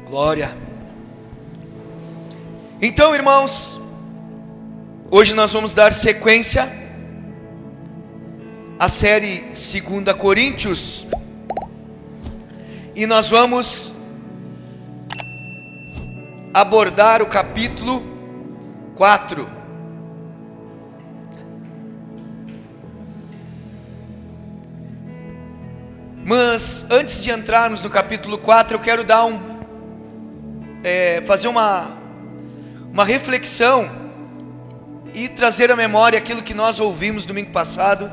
Glória. Então, irmãos, hoje nós vamos dar sequência à série 2 Coríntios, e nós vamos abordar o capítulo 4. Mas antes de entrarmos no capítulo 4, eu quero dar fazer uma reflexão e trazer à memória aquilo que nós ouvimos domingo passado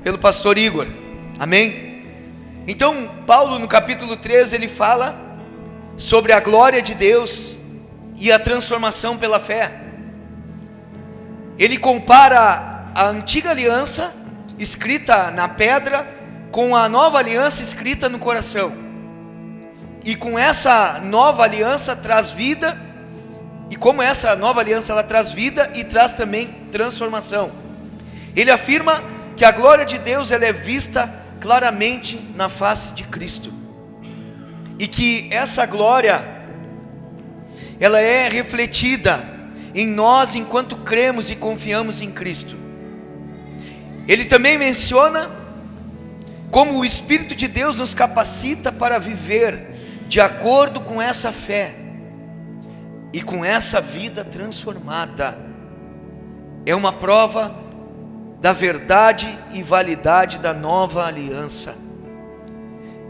pelo pastor Igor. Amém? Então, Paulo no capítulo 3, ele fala sobre a glória de Deus e a transformação pela fé. Ele compara a antiga aliança escrita na pedra com a nova aliança escrita no coração, e com essa nova aliança traz vida, e como essa nova aliança ela traz vida e traz também transformação. Ele afirma que a glória de Deus ela é vista claramente na face de Cristo, e que essa glória ela é refletida em nós enquanto cremos e confiamos em Cristo. Ele também menciona como o Espírito de Deus nos capacita para viver de acordo com essa fé e com essa vida transformada. É uma prova da verdade e validade da nova aliança.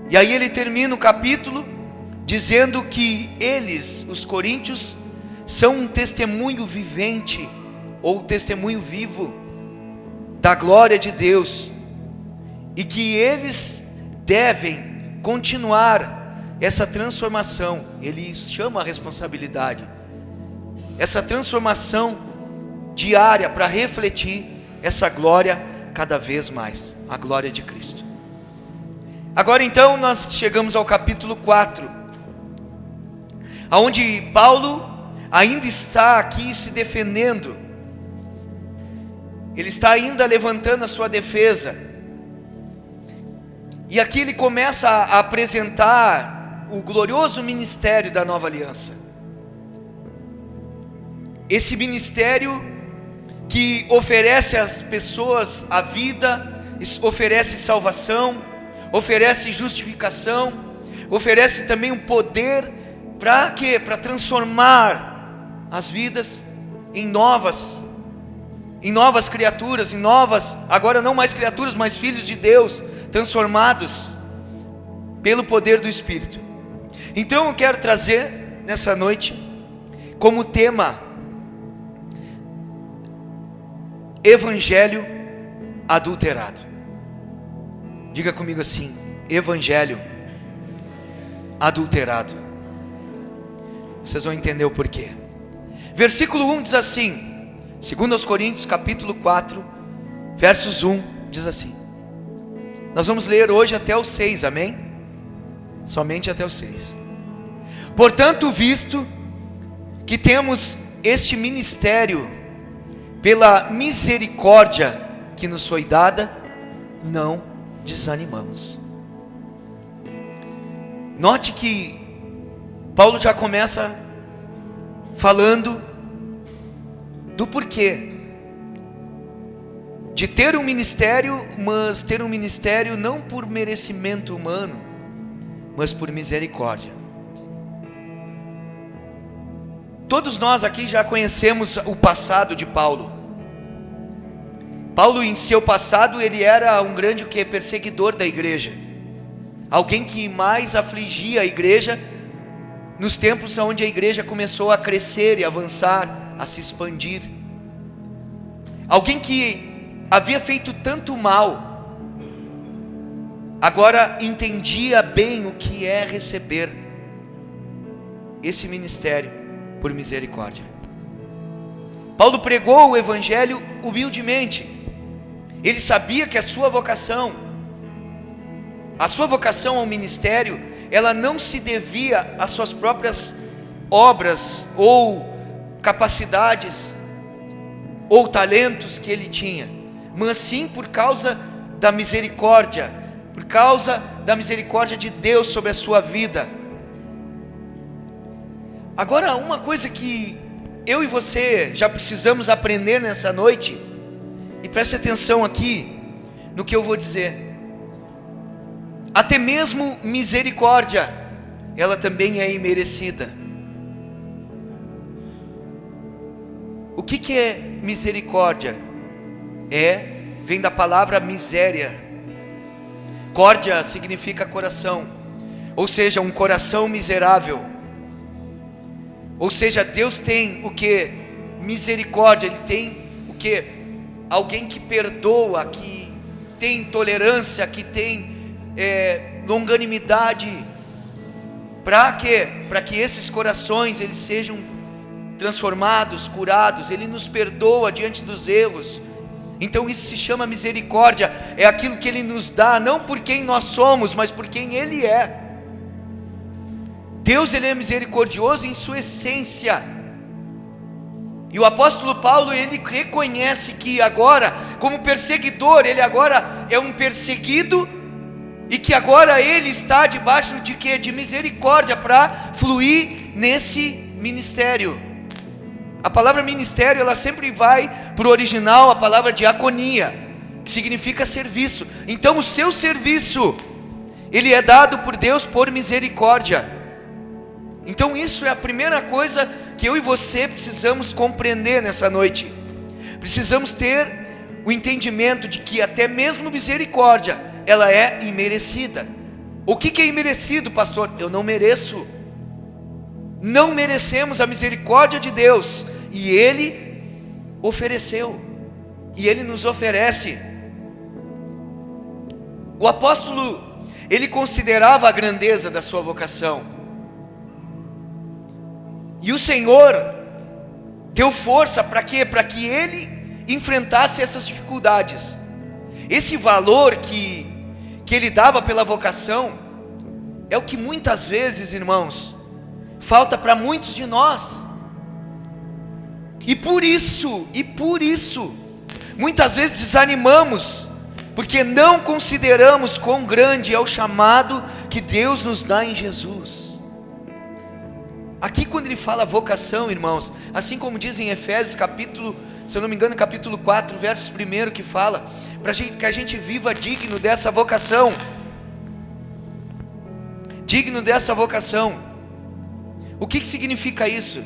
E aí ele termina o capítulo dizendo que eles, os coríntios, são um testemunho vivente ou testemunho vivo da glória de Deus, e que eles devem continuar essa transformação. Ele chama a responsabilidade, essa transformação diária, para refletir essa glória cada vez mais, a glória de Cristo. Agora então nós chegamos ao capítulo 4, onde Paulo ainda está aqui se defendendo. Ele está ainda levantando a sua defesa. E aqui ele começa a apresentar o glorioso ministério da nova aliança. Esse ministério que oferece às pessoas a vida, oferece salvação, oferece justificação, oferece também um poder para quê? Para transformar as vidas em novas criaturas, agora não mais criaturas, mas filhos de Deus, transformados pelo poder do Espírito. Então eu quero trazer nessa noite como tema Evangelho adulterado. Diga comigo assim: Evangelho adulterado. Vocês vão entender o porquê. Versículo 1 diz assim, 2 Coríntios capítulo 4, versos 1, diz assim. Nós vamos ler hoje até o 6, amém? Somente até o 6. Portanto, visto que temos este ministério, pela misericórdia que nos foi dada, não desanimamos. Note que Paulo já começa falando do porquê de ter um ministério, mas ter um ministério não por merecimento humano, mas por misericórdia. Todos nós aqui já conhecemos o passado de Paulo. Paulo, em seu passado, ele era um grande perseguidor da igreja, alguém que mais afligia a igreja nos tempos onde a igreja começou a crescer e avançar, a se expandir. Alguém que havia feito tanto mal, agora entendia bem o que é receber esse ministério por misericórdia. Paulo pregou o Evangelho humildemente. Ele sabia que a sua vocação ao ministério, ela não se devia às suas próprias obras ou capacidades ou talentos que ele tinha, mas sim por causa da misericórdia, por causa da misericórdia de Deus sobre a sua vida. Agora, uma coisa que eu e você já precisamos aprender nessa noite, e preste atenção aqui no que eu vou dizer. Até mesmo misericórdia, ela também é imerecida. O que é misericórdia? Vem da palavra miséria. Córdia significa coração, ou seja, um coração miserável. Ou seja, Deus tem o que? Misericórdia. Ele tem o que? Alguém que perdoa, que tem tolerância, que tem longanimidade. Para quê? Para que esses corações eles sejam transformados, curados. Ele nos perdoa diante dos erros. Então isso se chama misericórdia. É aquilo que Ele nos dá, não por quem nós somos, mas por quem Ele é. Deus, Ele é misericordioso em sua essência. E o apóstolo Paulo, ele reconhece que agora, como perseguidor, ele agora é um perseguido, e que agora ele está debaixo de quê? De misericórdia, para fluir nesse ministério. A palavra ministério, ela sempre vai para o original, a palavra diaconia, que significa serviço. Então o seu serviço, ele é dado por Deus por misericórdia. Então isso é a primeira coisa que eu e você precisamos compreender nessa noite. Precisamos ter o entendimento de que até mesmo misericórdia, ela é imerecida. O que é imerecido, pastor? Eu não mereço. Não merecemos a misericórdia de Deus, e Ele ofereceu, e Ele nos oferece. O apóstolo, ele considerava a grandeza da sua vocação, e o Senhor deu força para quê? Para que ele enfrentasse essas dificuldades. Esse valor que ele dava pela vocação, é o que muitas vezes, irmãos, falta para muitos de nós. E por isso, muitas vezes desanimamos, porque não consideramos quão grande é o chamado que Deus nos dá em Jesus. Aqui quando ele fala vocação, irmãos, assim como diz em Efésios capítulo, se eu não me engano, capítulo 4, verso 1, que fala, para que a gente viva digno dessa vocação. Digno dessa vocação. O que significa isso?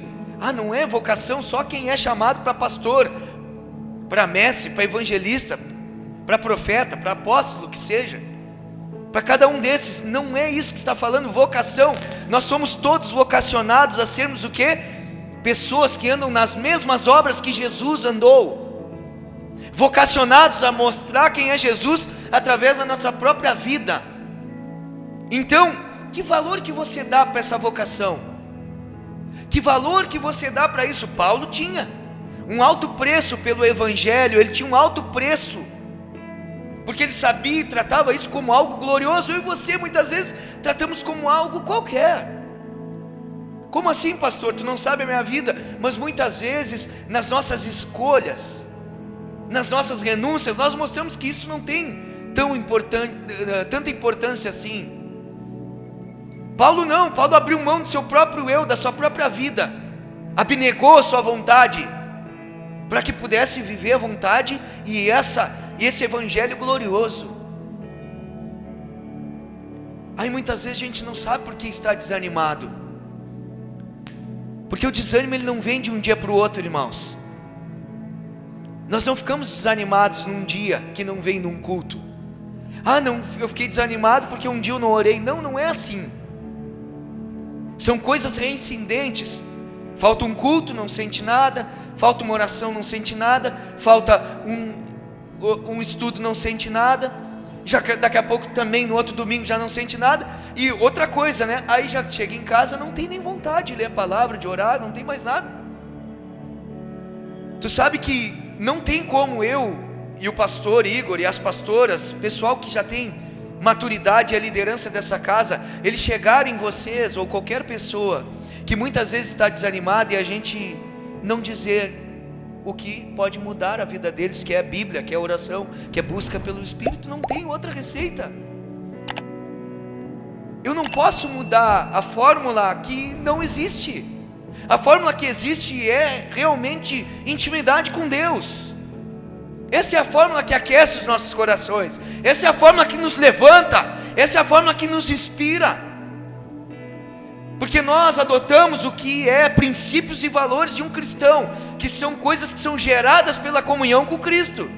Não é vocação só quem é chamado para pastor, para mestre, para evangelista, para profeta, para apóstolo, que seja. Para cada um desses, não é isso que está falando. Vocação, nós somos todos vocacionados a sermos o quê? Pessoas que andam nas mesmas obras que Jesus andou, vocacionados a mostrar quem é Jesus através da nossa própria vida. Então, que valor que você dá para essa vocação? Que valor que você dá para isso? Paulo tinha um alto preço pelo Evangelho, ele tinha um alto preço, porque ele sabia e tratava isso como algo glorioso. Eu e você muitas vezes tratamos como algo qualquer. Como assim, pastor? Tu não sabe a minha vida? Mas muitas vezes nas nossas escolhas, nas nossas renúncias, nós mostramos que isso não tem tanta importância assim. Paulo não, Paulo abriu mão do seu próprio eu, da sua própria vida, abnegou a sua vontade, para que pudesse viver a vontade e esse evangelho glorioso. Aí muitas vezes a gente não sabe por que está desanimado, porque o desânimo ele não vem de um dia para o outro, irmãos. Nós não ficamos desanimados num dia que não vem num culto. Não, eu fiquei desanimado porque um dia eu não orei. Não é assim. São coisas reincidentes. Falta um culto, não sente nada. Falta uma oração, não sente nada. Falta um estudo, não sente nada. Já daqui a pouco também no outro domingo já não sente nada. E outra coisa, né? Aí já chega em casa, não tem nem vontade de ler a palavra, de orar, não tem mais nada. Tu sabe que não tem como eu e o pastor Igor e as pastoras, pessoal que já tem maturidade e a liderança dessa casa, eles chegarem em vocês ou qualquer pessoa que muitas vezes está desanimada, e a gente não dizer o que pode mudar a vida deles, que é a Bíblia, que é a oração, que é busca pelo Espírito. Não tem outra receita. Eu não posso mudar a fórmula que não existe. A fórmula que existe é realmente intimidade com Deus. Essa é a fórmula que aquece os nossos corações. Essa é a fórmula que nos levanta. Essa é a fórmula que nos inspira. Porque nós adotamos o que é princípios e valores de um cristão, que são coisas que são geradas pela comunhão com Cristo.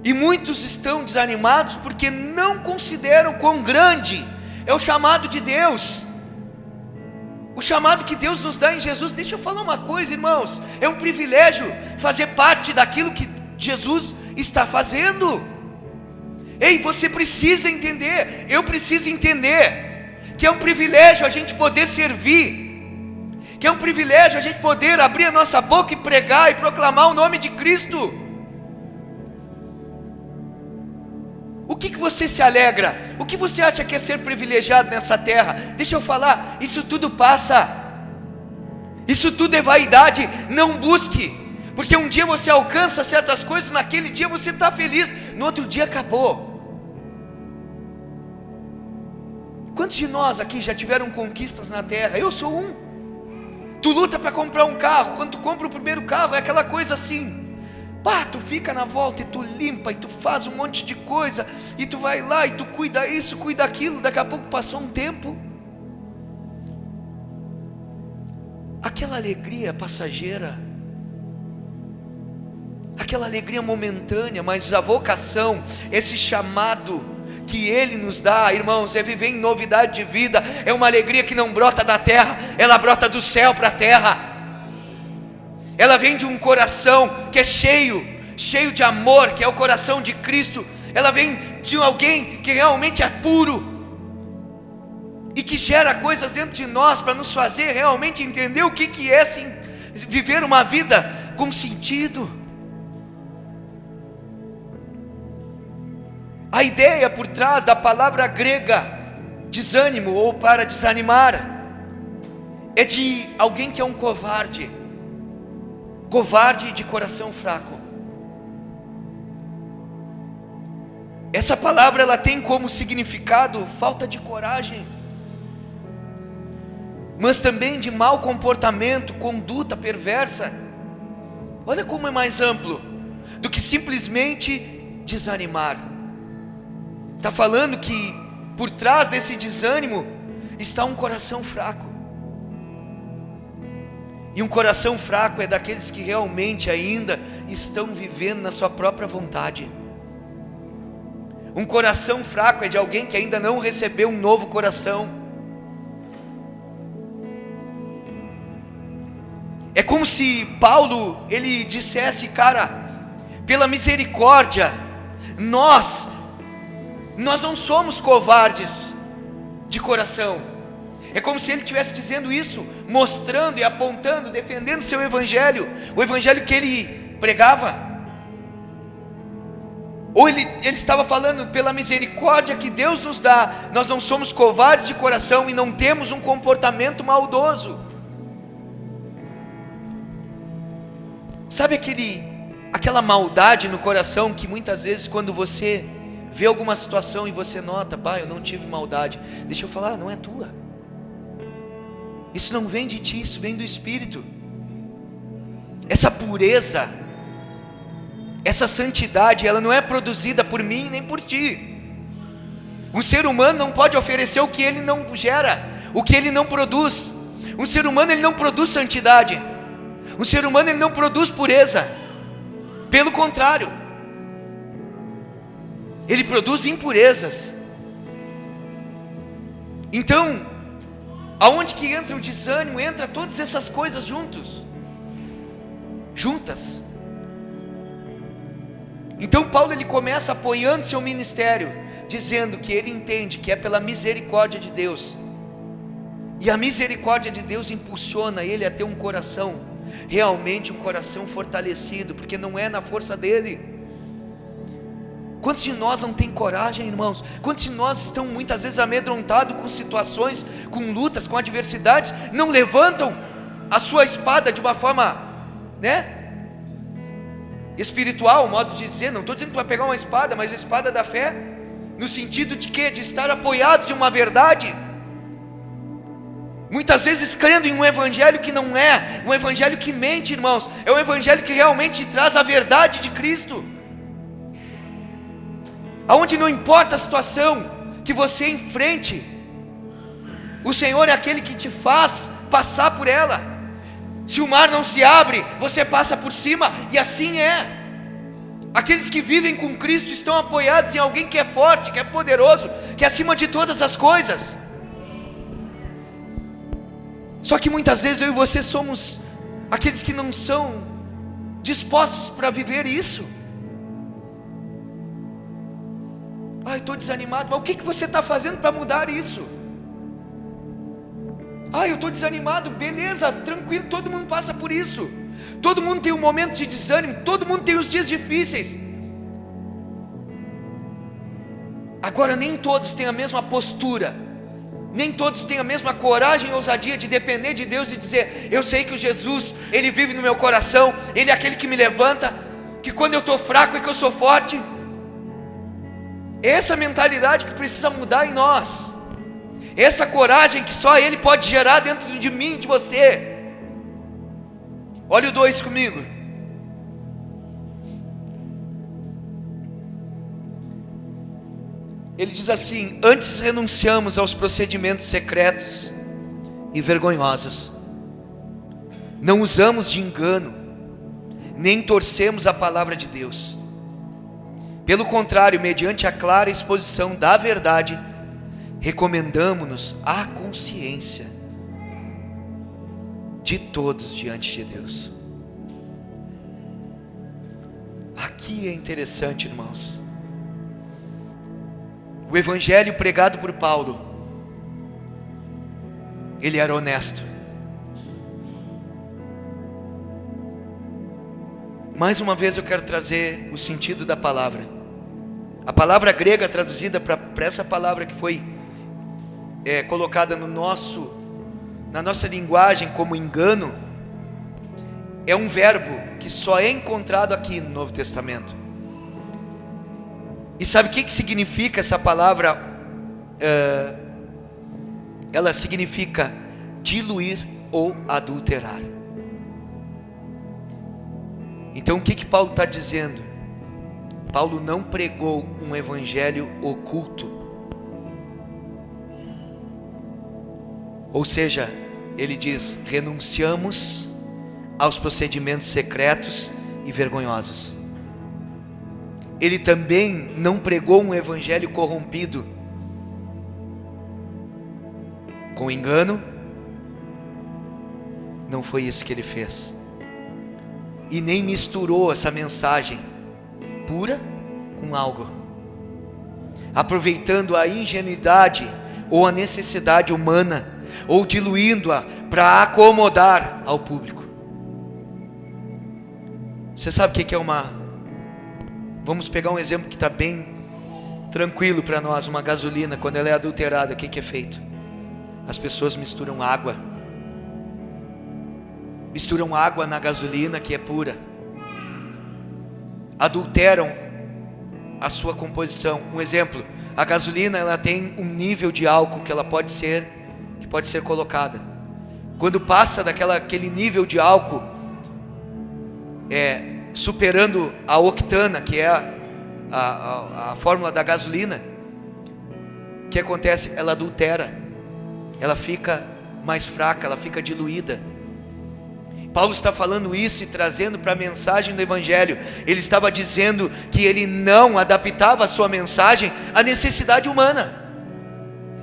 E muitos estão desanimados porque não consideram quão grande é o chamado de Deus. O chamado que Deus nos dá em Jesus. Deixa eu falar uma coisa, irmãos, é um privilégio fazer parte daquilo que Jesus está fazendo. Ei, você precisa entender, eu preciso entender, que é um privilégio a gente poder servir, que é um privilégio a gente poder abrir a nossa boca e pregar e proclamar o nome de Cristo. O que você se alegra? O que você acha que é ser privilegiado nessa terra? Deixa eu falar, isso tudo passa. Isso tudo é vaidade. Não busque, porque um dia você alcança certas coisas, naquele dia você está feliz, no outro dia acabou. Quantos de nós aqui já tiveram conquistas na terra? Eu sou um. Tu luta para comprar um carro, quando tu compra o primeiro carro, é aquela coisa assim, pá, tu fica na volta e tu limpa, e tu faz um monte de coisa, e tu vai lá e tu cuida isso, cuida aquilo. Daqui a pouco passou um tempo, aquela alegria passageira, aquela alegria momentânea, mas a vocação, esse chamado que Ele nos dá, irmãos, é viver em novidade de vida. É uma alegria que não brota da terra, ela brota do céu para a terra. Ela vem de um coração que é cheio de amor, que é o coração de Cristo. Ela vem de alguém que realmente é puro e que gera coisas dentro de nós para nos fazer realmente entender o que é viver uma vida com sentido. A ideia por trás da palavra grega desânimo, ou para desanimar, é de alguém que é um covarde de coração fraco. Essa palavra ela tem como significado falta de coragem, mas também de mau comportamento, conduta perversa. Olha como é mais amplo do que simplesmente desanimar. Está falando que por trás desse desânimo está um coração fraco. E um coração fraco é daqueles que realmente ainda estão vivendo na sua própria vontade. Um coração fraco é de alguém que ainda não recebeu um novo coração. É como se Paulo, ele dissesse, cara, pela misericórdia, nós não somos covardes de coração. É como se ele estivesse dizendo isso, mostrando e apontando, defendendo seu evangelho, o evangelho que ele pregava. Ou ele estava falando, pela misericórdia que Deus nos dá, nós não somos covardes de coração e não temos um comportamento maldoso. Sabe aquela maldade no coração que muitas vezes quando você vê alguma situação e você nota, pai, eu não tive maldade. Deixa eu falar, não é tua. Isso não vem de ti, isso vem do Espírito. Essa pureza, essa santidade, ela não é produzida por mim nem por ti. Um ser humano não pode oferecer o que ele não gera, o que ele não produz. Um ser humano ele não produz santidade. Um ser humano ele não produz pureza. Pelo contrário, ele produz impurezas. Então, aonde que entra o desânimo? Entra todas essas coisas juntas. Então Paulo ele começa apoiando seu ministério, dizendo que ele entende que é pela misericórdia de Deus. E a misericórdia de Deus impulsiona ele a ter um coração, realmente um coração fortalecido, porque não é na força dele. Quantos de nós não tem coragem, irmãos? Quantos de nós estão muitas vezes amedrontados com situações, com lutas, com adversidades, não levantam a sua espada de uma forma, espiritual, modo de dizer, não estou dizendo que vai pegar uma espada, mas a espada da fé, no sentido de quê? De estar apoiados em uma verdade. muitas vezes crendo em um evangelho que não é, um evangelho que mente, irmãos. É um evangelho que realmente traz a verdade de Cristo, aonde não importa a situação que você enfrente, o Senhor é aquele que te faz passar por ela. Se o mar não se abre, você passa por cima, e assim é. Aqueles que vivem com Cristo estão apoiados em alguém que é forte, que é poderoso, que é acima de todas as coisas. Só que muitas vezes eu e você somos aqueles que não são dispostos para viver isso. Estou desanimado. Mas o que você está fazendo para mudar isso? Eu estou desanimado. Beleza, tranquilo, todo mundo passa por isso. Todo mundo tem um momento de desânimo, todo mundo tem os dias difíceis. Agora, nem todos têm a mesma postura, nem todos têm a mesma coragem e ousadia de depender de Deus e dizer: eu sei que o Jesus, Ele vive no meu coração, Ele é aquele que me levanta, que quando eu estou fraco é que eu sou forte. Essa mentalidade que precisa mudar em nós, essa coragem que só Ele pode gerar dentro de mim e de você. Olha o 2 comigo. Ele diz assim: antes renunciamos aos procedimentos secretos e vergonhosos, não usamos de engano, nem torcemos a palavra de Deus. Pelo contrário, mediante a clara exposição da verdade, recomendamo-nos à consciência de todos diante de Deus. Aqui é interessante, irmãos. O evangelho pregado por Paulo, ele era honesto. Mais uma vez eu quero trazer o sentido da palavra. A palavra grega traduzida para essa palavra que foi colocada na nossa linguagem como engano, é um verbo que só é encontrado aqui no Novo Testamento. E sabe o que significa essa palavra? Ela significa diluir ou adulterar. Então o que Paulo está dizendo? Paulo não pregou um evangelho oculto. Ou seja, ele diz: renunciamos aos procedimentos secretos e vergonhosos. Ele também não pregou um evangelho corrompido, com engano. Não foi isso que ele fez. E nem misturou essa mensagem pura com algo, aproveitando a ingenuidade ou a necessidade humana, ou diluindo-a para acomodar ao público. Você sabe o que é Vamos pegar um exemplo que está bem tranquilo para nós. Uma gasolina, quando ela é adulterada, o que é feito? As pessoas misturam água na gasolina que é pura, adulteram a sua composição. Um exemplo: a gasolina, ela tem um nível de álcool que pode ser colocada. Quando passa daquele nível de álcool, superando a octana, que é a fórmula da gasolina, o que acontece? Ela adultera, ela fica mais fraca, ela fica diluída. Paulo está falando isso e trazendo para a mensagem do evangelho. Ele estava dizendo que ele não adaptava a sua mensagem à necessidade humana.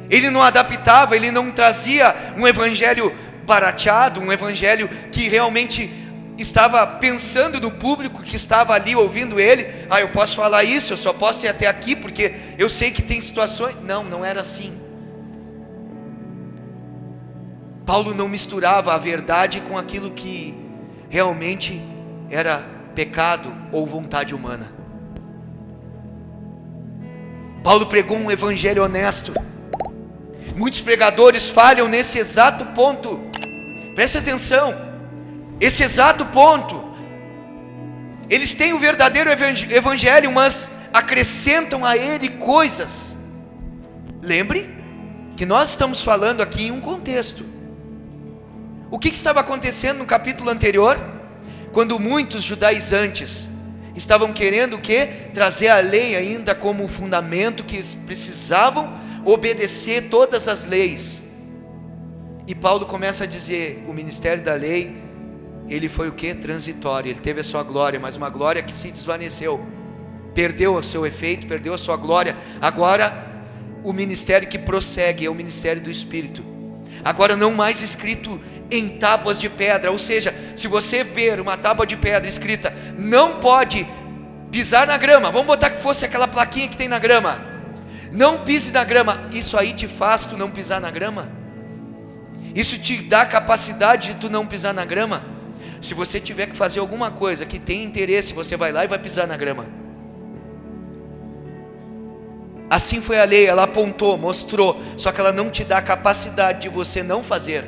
Ele não adaptava, ele não trazia um evangelho barateado, um evangelho que realmente estava pensando no público que estava ali ouvindo ele. Eu posso falar isso, eu só posso ir até aqui porque eu sei que tem situações. Não era assim. Paulo não misturava a verdade com aquilo que realmente era pecado ou vontade humana. Paulo pregou um evangelho honesto. Muitos pregadores falham nesse exato ponto. Preste atenção. Esse exato ponto. Eles têm o verdadeiro evangelho, mas acrescentam a ele coisas. Lembre que nós estamos falando aqui em um contexto. O que estava acontecendo no capítulo anterior? Quando muitos judaizantes estavam querendo o quê? Trazer a lei ainda como fundamento, que eles precisavam obedecer todas as leis. E Paulo começa a dizer, o ministério da lei, ele foi o quê? Transitório. Ele teve a sua glória, mas uma glória que se desvaneceu, perdeu o seu efeito, perdeu a sua glória. Agora o ministério que prossegue é o ministério do Espírito. Agora não mais escrito em tábuas de pedra, ou seja, se você ver uma tábua de pedra escrita, não pode pisar na grama, vamos botar que fosse aquela plaquinha que tem na grama, não pise na grama, isso aí te faz tu não pisar na grama? Isso te dá capacidade de tu não pisar na grama? Se você tiver que fazer alguma coisa que tem interesse, você vai lá e vai pisar na grama. Assim foi a lei, ela apontou, mostrou, só que ela não te dá a capacidade de você não fazer.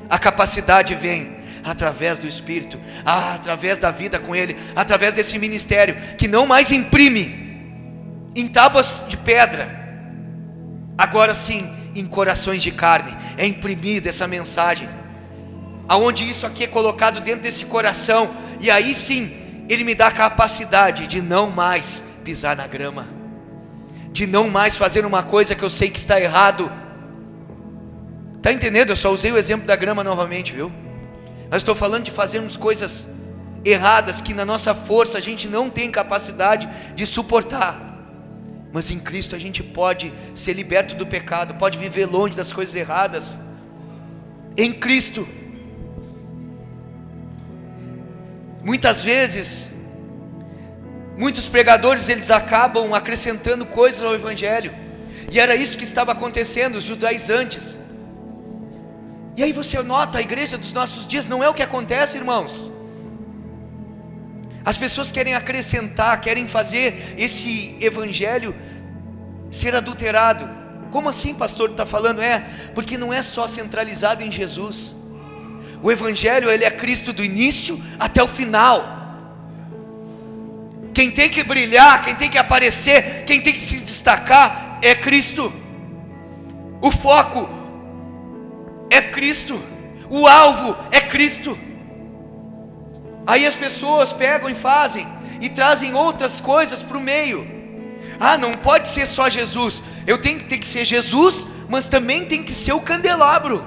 A capacidade vem através do Espírito, através da vida com Ele, através desse ministério, que não mais imprime em tábuas de pedra, agora sim, em corações de carne, é imprimida essa mensagem, aonde isso aqui é colocado dentro desse coração, e aí sim, Ele me dá a capacidade de não mais pisar na grama, de não mais fazer uma coisa que eu sei que está errado. Está entendendo? Eu só usei o exemplo da grama novamente, viu? Mas estou falando de fazermos coisas erradas que na nossa força a gente não tem capacidade de suportar. Mas em Cristo a gente pode ser liberto do pecado, pode viver longe das coisas erradas. Em Cristo. Muitas vezes, muitos pregadores eles acabam acrescentando coisas ao Evangelho. E era isso que estava acontecendo, os judaizantes. E aí você nota, a igreja dos nossos dias não é o que acontece, irmãos. As pessoas querem acrescentar, querem fazer esse evangelho ser adulterado. Como assim, pastor, está falando? Porque não é só centralizado em Jesus. O evangelho, ele é Cristo do início até o final. Quem tem que brilhar, quem tem que aparecer, quem tem que se destacar é Cristo. O foco é Cristo, o alvo é Cristo. Aí as pessoas pegam e fazem e trazem outras coisas para o meio. Não pode ser só Jesus. Eu tenho que ser Jesus, mas também tem que ser o candelabro.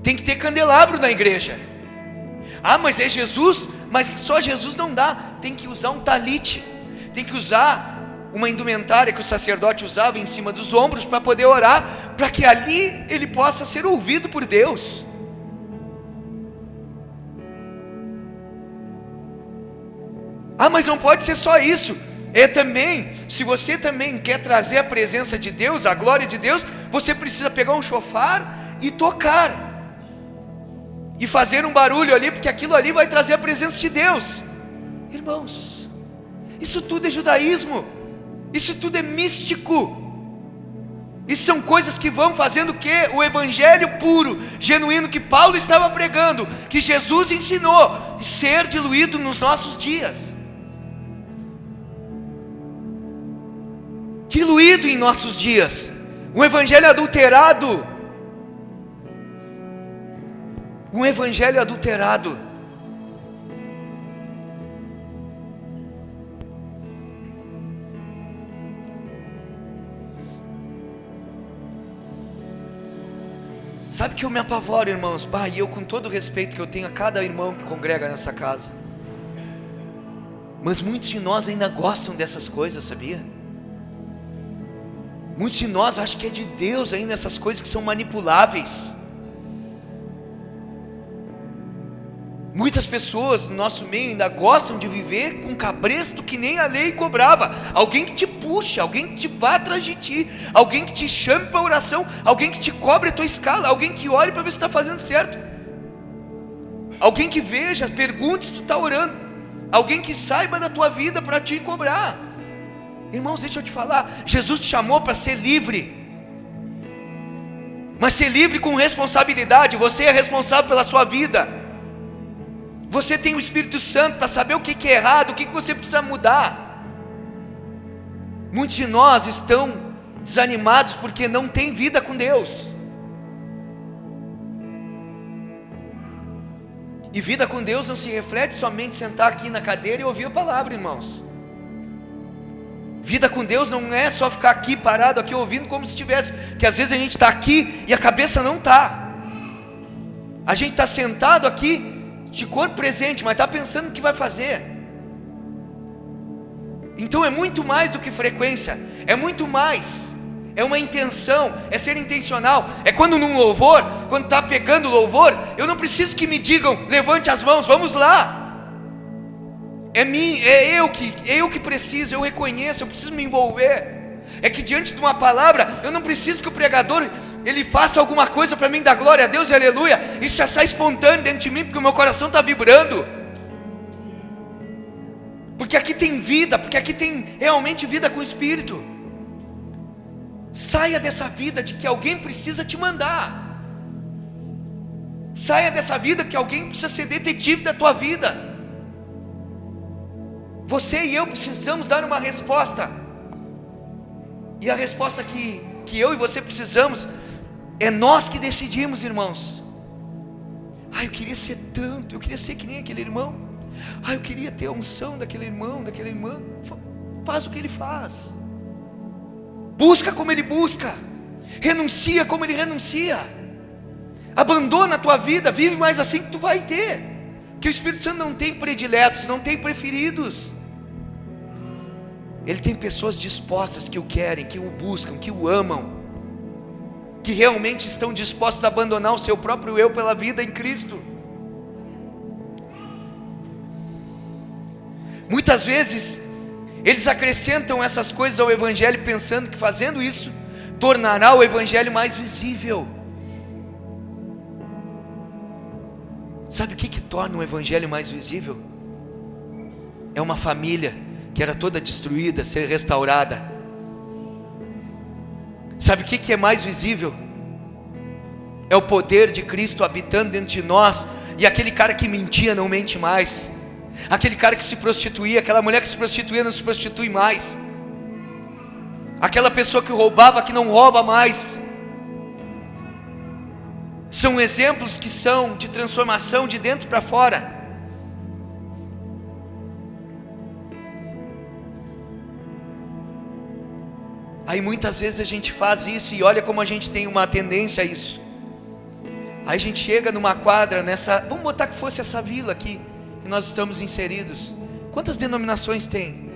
Tem que ter candelabro na igreja. Mas é Jesus, mas só Jesus não dá. Tem que usar um talite, tem que usar uma indumentária que o sacerdote usava em cima dos ombros para poder orar, para que ali ele possa ser ouvido por Deus. Mas não pode ser só isso. Também, se você também quer trazer a presença de Deus, a glória de Deus, você precisa pegar um chofar e tocar, e fazer um barulho ali, porque aquilo ali vai trazer a presença de Deus. Irmãos, isso tudo é judaísmo. Isso tudo é místico. Isso são coisas que vão fazendo o quê? O evangelho puro, genuíno, que Paulo estava pregando, que Jesus ensinou, ser diluído nos nossos dias. Diluído em nossos dias. Um evangelho adulterado. Um evangelho adulterado. Sabe que eu me apavoro, irmãos, e eu com todo o respeito que eu tenho a cada irmão que congrega nessa casa, mas muitos de nós ainda gostam dessas coisas, sabia? Muitos de nós acham que é de Deus ainda essas coisas que são manipuláveis. Muitas pessoas no nosso meio ainda gostam de viver com cabresto que nem a lei cobrava. Alguém que te puxa, alguém que te vá atrás de ti, alguém que te chame para oração, alguém que te cobre a tua escala, alguém que olhe para ver se está fazendo certo, alguém que veja, pergunte se tu está orando, alguém que saiba da tua vida para te cobrar. Irmãos, deixa eu te falar, Jesus te chamou para ser livre, mas ser livre com responsabilidade. Você é responsável pela sua vida. Você tem o Espírito Santo para saber o que é errado, o que você precisa mudar. Muitos de nós estão desanimados porque não tem vida com Deus. E vida com Deus não se reflete somente sentar aqui na cadeira e ouvir a palavra, irmãos. Vida com Deus não é só ficar aqui parado, aqui ouvindo como se estivesse, que às vezes a gente está aqui e a cabeça não está. A gente está sentado aqui, de corpo presente, mas está pensando o que vai fazer. Então é muito mais do que frequência, é muito mais, é uma intenção, é ser intencional. É quando num louvor, quando está pegando o louvor, eu não preciso que me digam, levante as mãos, vamos lá. É eu que preciso, eu reconheço, eu preciso me envolver. É que diante de uma palavra, eu não preciso que o pregador, ele faça alguma coisa para mim, dar glória a Deus e aleluia. Isso já sai espontâneo dentro de mim, porque o meu coração está vibrando. Porque aqui tem vida, porque aqui tem realmente vida com o Espírito. Saia dessa vida de que alguém precisa te mandar. Saia dessa vida que alguém precisa ser detetive da tua vida. Você e eu precisamos dar uma resposta. E a resposta que eu e você precisamos, é nós que decidimos, irmãos. Eu queria ser tanto, eu queria ser que nem aquele irmão. Eu queria ter a unção daquele irmão, daquela irmã. Faz o que ele faz. Busca como ele busca. Renuncia como ele renuncia. Abandona a tua vida, vive mais assim que tu vai ter. Porque o Espírito Santo não tem prediletos, não tem preferidos. Ele tem pessoas dispostas que o querem, que o buscam, que o amam, que realmente estão dispostos a abandonar o seu próprio eu pela vida em Cristo. Muitas vezes eles acrescentam essas coisas ao Evangelho, pensando que fazendo isso tornará o Evangelho mais visível. Sabe o que torna o Evangelho mais visível? É uma família que era toda destruída, ser restaurada. Sabe o que é mais visível? É o poder de Cristo habitando dentro de nós. E aquele cara que mentia não mente mais. Aquele cara que se prostituía, aquela mulher que se prostituía não se prostitui mais. Aquela pessoa que roubava que não rouba mais. São exemplos que são de transformação de dentro para fora. Aí muitas vezes a gente faz isso e olha como a gente tem uma tendência a isso. Aí a gente chega numa quadra, vamos botar que fosse essa vila aqui que nós estamos inseridos. Quantas denominações tem?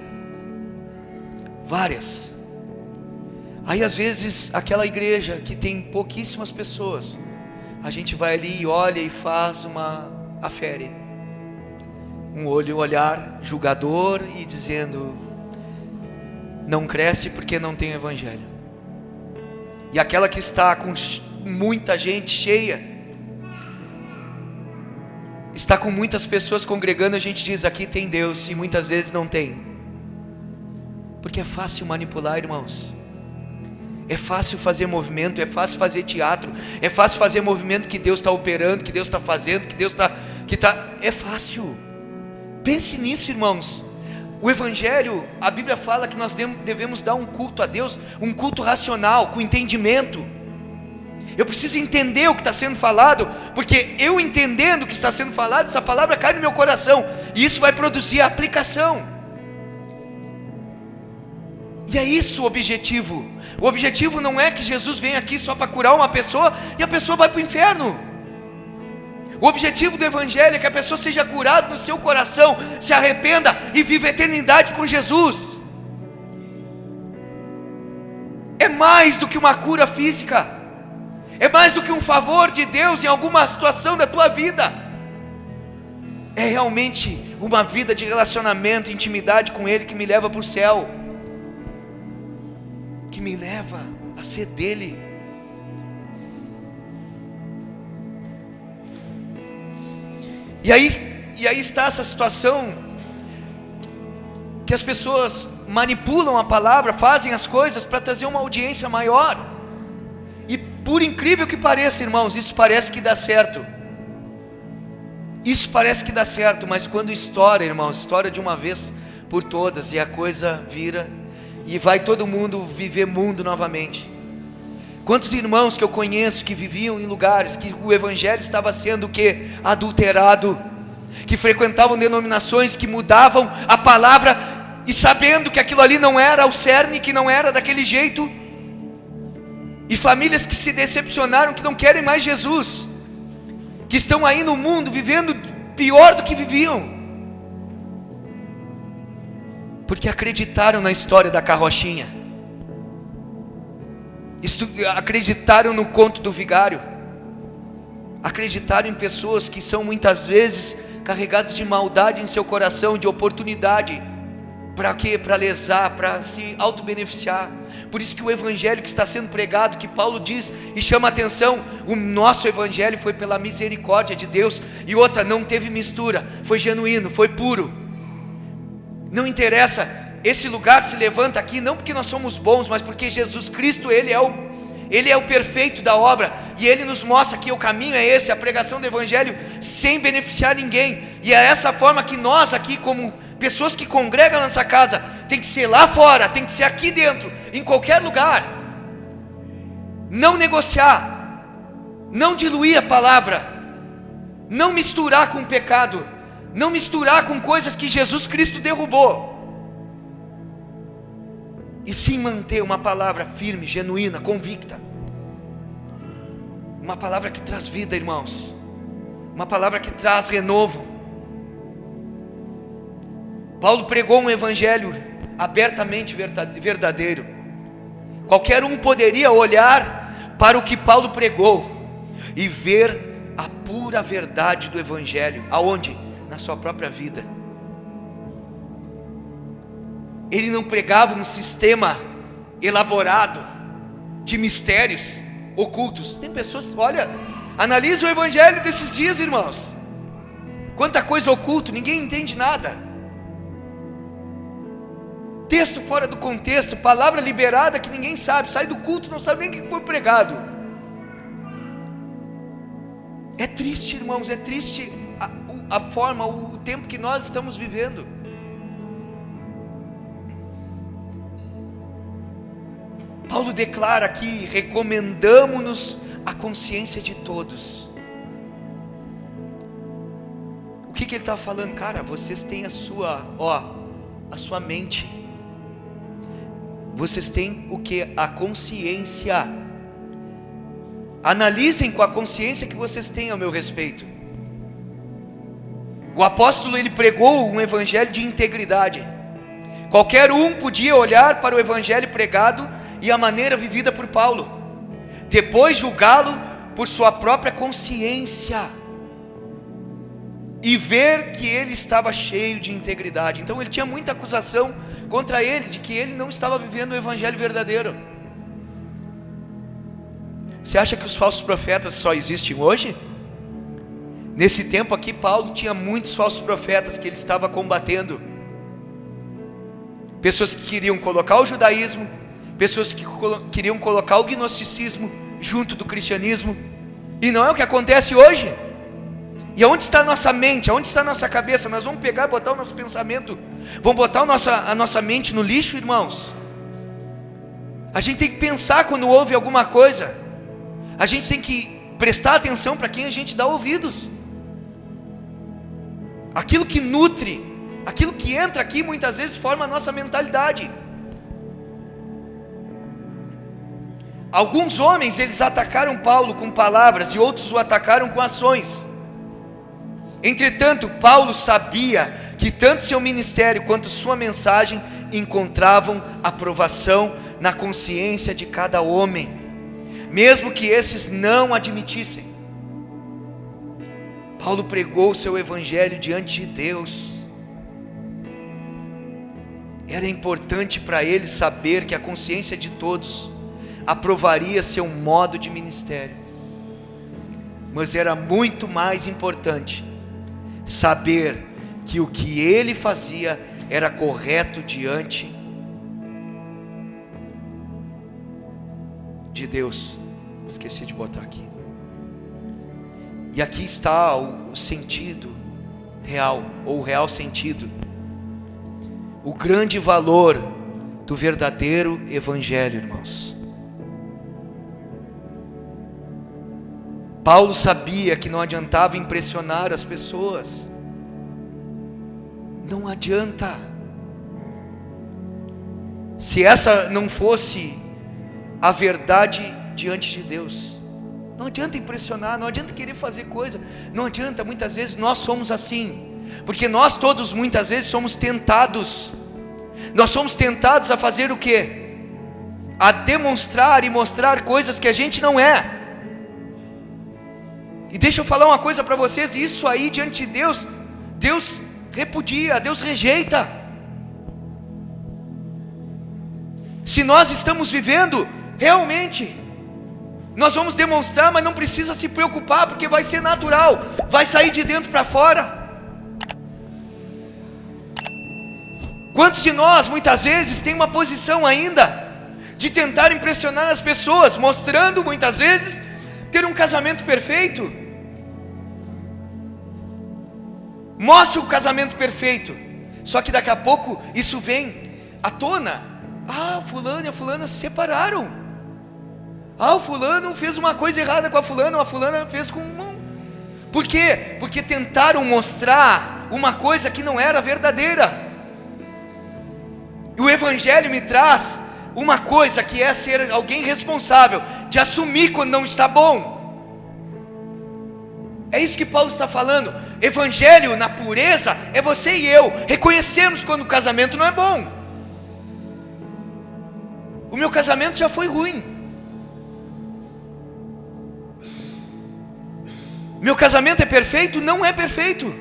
Várias. Aí às vezes aquela igreja que tem pouquíssimas pessoas, a gente vai ali e olha e faz afere. Um olhar julgador e dizendo: não cresce porque não tem Evangelho. E aquela que está com muita gente cheia, está com muitas pessoas congregando, a gente diz: aqui tem Deus, e muitas vezes não tem. Porque é fácil manipular, irmãos. É fácil fazer movimento, é fácil fazer teatro, é fácil fazer movimento que Deus está operando, que Deus está fazendo, é fácil. Pense nisso, irmãos. O Evangelho, a Bíblia fala que nós devemos dar um culto a Deus, um culto racional, com entendimento. Eu preciso entender o que está sendo falado, porque eu entendendo o que está sendo falado, essa palavra cai no meu coração, e isso vai produzir a aplicação. E é isso o objetivo. O objetivo não é que Jesus venha aqui só para curar uma pessoa e a pessoa vai para o inferno. O objetivo do Evangelho é que a pessoa seja curada no seu coração, se arrependa e viva a eternidade com Jesus. É mais do que uma cura física, é mais do que um favor de Deus em alguma situação da tua vida. É realmente uma vida de relacionamento, intimidade com Ele, que me leva para o céu, que me leva a ser dele. E aí está essa situação que as pessoas manipulam a palavra, fazem as coisas para trazer uma audiência maior. E por incrível que pareça, irmãos, isso parece que dá certo. Isso parece que dá certo, mas quando estoura, irmãos, estoura de uma vez por todas, e a coisa vira, e vai todo mundo viver mundo novamente. Quantos irmãos que eu conheço que viviam em lugares que o Evangelho estava sendo o quê? Adulterado. que frequentavam denominações que mudavam a palavra, e sabendo que aquilo ali não era o cerne, que não era daquele jeito, e famílias que se decepcionaram, que não querem mais Jesus, que estão aí no mundo vivendo pior do que viviam, porque acreditaram na história da carrochinha, acreditaram no conto do vigário, acreditaram em pessoas que são muitas vezes carregados de maldade em seu coração, de oportunidade, para quê? Para lesar, para se auto-beneficiar. Por isso que o evangelho que está sendo pregado, que Paulo diz e chama a atenção, o nosso evangelho foi pela misericórdia de Deus, e outra, não teve mistura, foi genuíno, foi puro. Não interessa, esse lugar se levanta aqui, não porque nós somos bons, mas porque Jesus Cristo, Ele é o perfeito da obra, e Ele nos mostra que o caminho é esse, a pregação do evangelho, sem beneficiar ninguém, e é essa forma que nós aqui, como pessoas que congregam na nossa casa, tem que ser lá fora, tem que ser aqui dentro, em qualquer lugar, não negociar, não diluir a palavra, não misturar com o pecado, não misturar com coisas que Jesus Cristo derrubou, e sim manter uma palavra firme, genuína, convicta, uma palavra que traz vida, irmãos, uma palavra que traz renovo. Paulo pregou um evangelho abertamente verdadeiro. Qualquer um poderia olhar para o que Paulo pregou e ver a pura verdade do evangelho. Aonde? Na sua própria vida. Ele não pregava um sistema elaborado de mistérios ocultos. Tem pessoas, olha, analisa o evangelho desses dias, irmãos. Quanta coisa oculta, ninguém entende nada. Texto fora do contexto, palavra liberada que ninguém sabe, sai do culto, não sabe nem o que foi pregado. É triste, irmãos, é triste a forma, o tempo que nós estamos vivendo. Paulo declara aqui: recomendamos-nos a consciência de todos. O que ele está falando? Cara, vocês têm a sua mente. Vocês têm o que? A consciência. Analisem com a consciência que vocês têm ao meu respeito. O apóstolo, ele pregou um evangelho de integridade. Qualquer um podia olhar para o evangelho pregado e a maneira vivida por Paulo, depois julgá-lo por sua própria consciência e ver que ele estava cheio de integridade. Então ele tinha muita acusação contra ele, de que ele não estava vivendo o evangelho verdadeiro. Você acha que os falsos profetas só existem hoje? Nesse tempo aqui, Paulo tinha muitos falsos profetas que ele estava combatendo. Pessoas que queriam colocar o judaísmo, pessoas que queriam colocar o gnosticismo junto do cristianismo, e não é o que acontece hoje. E aonde está a nossa mente? Aonde está a nossa cabeça? Nós vamos pegar e botar o nosso pensamento, vamos botar a nossa mente no lixo, irmãos? A gente tem que pensar quando ouve alguma coisa. A gente tem que prestar atenção para quem a gente dá ouvidos. Aquilo que nutre, aquilo que entra aqui, muitas vezes forma a nossa mentalidade. Alguns homens, eles atacaram Paulo com palavras, e outros o atacaram com ações. Entretanto, Paulo sabia que tanto seu ministério quanto sua mensagem encontravam aprovação na consciência de cada homem, mesmo que esses não admitissem. Paulo pregou o seu evangelho diante de Deus. Era importante para ele saber que a consciência de todos aprovaria seu modo de ministério, mas era muito mais importante saber que o que ele fazia era correto diante de Deus. Esqueci de botar aqui. E aqui está o sentido real, ou o real sentido, o grande valor do verdadeiro evangelho, irmãos. Paulo sabia que não adiantava impressionar as pessoas, Não adianta. Se essa não fosse a verdade diante de Deus, não adianta impressionar, não adianta querer fazer coisa, não adianta. Muitas vezes nós somos assim, porque nós todos muitas vezes somos tentados. Nós somos tentados a fazer o quê? A demonstrar e mostrar coisas que a gente não é. E deixa eu falar uma coisa para vocês, isso aí diante de Deus, Deus repudia, Deus rejeita. Se nós estamos vivendo, realmente, nós vamos demonstrar, mas não precisa se preocupar, porque vai ser natural, vai sair de dentro para fora. Quantos de nós, muitas vezes, tem uma posição ainda, de tentar impressionar as pessoas, mostrando, muitas vezes, ter um casamento perfeito? Mostra o casamento perfeito, só que daqui a pouco, isso vem à tona. Ah, fulano e a fulana se separaram. Ah, o fulano fez uma coisa errada com a fulana fez com... Por quê? Porque tentaram mostrar uma coisa que não era verdadeira. E o Evangelho me traz uma coisa que é ser alguém responsável, de assumir quando não está bom. É isso que Paulo está falando. Evangelho na pureza é você e eu reconhecermos quando o casamento não é bom. O meu casamento já foi ruim. Meu casamento é perfeito? Não é perfeito.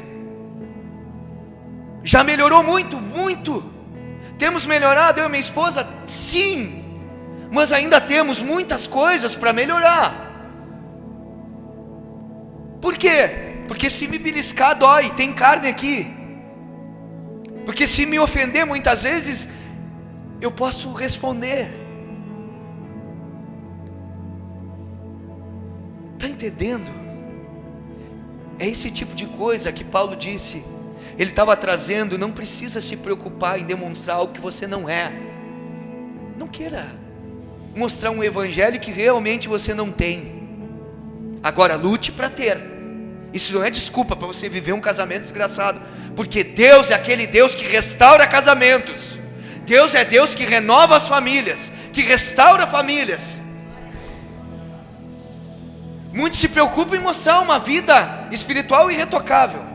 Já melhorou muito, muito. Temos melhorado, eu e minha esposa? Sim. Mas ainda temos muitas coisas para melhorar. Por quê? Porque se me beliscar dói, tem carne aqui. Porque se me ofender muitas vezes, eu posso responder. Está entendendo? É esse tipo de coisa que Paulo disse. Ele estava trazendo, não precisa se preocupar em demonstrar algo que você não é. Não queira mostrar um evangelho que realmente você não tem. Agora lute para ter. Isso não é desculpa para você viver um casamento desgraçado, porque Deus é aquele Deus que restaura casamentos. Deus é Deus que renova as famílias, que restaura famílias. Muitos se preocupam em mostrar uma vida espiritual irretocável.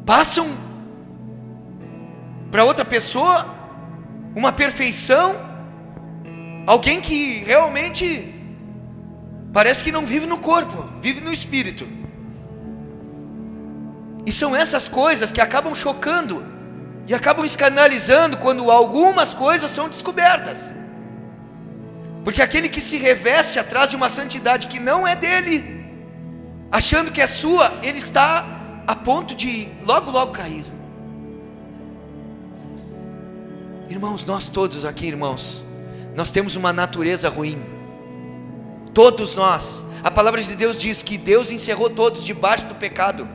Passam para outra pessoa uma perfeição, alguém que realmente parece que não vive no corpo, vive no espírito. E são essas coisas que acabam chocando e acabam escandalizando quando algumas coisas são descobertas. Porque aquele que se reveste atrás de uma santidade que não é dele, achando que é sua, ele está a ponto de logo cair. Irmãos, nós todos aqui, irmãos, nós temos uma natureza ruim. Todos nós. A palavra de Deus diz que Deus encerrou todos debaixo do pecado.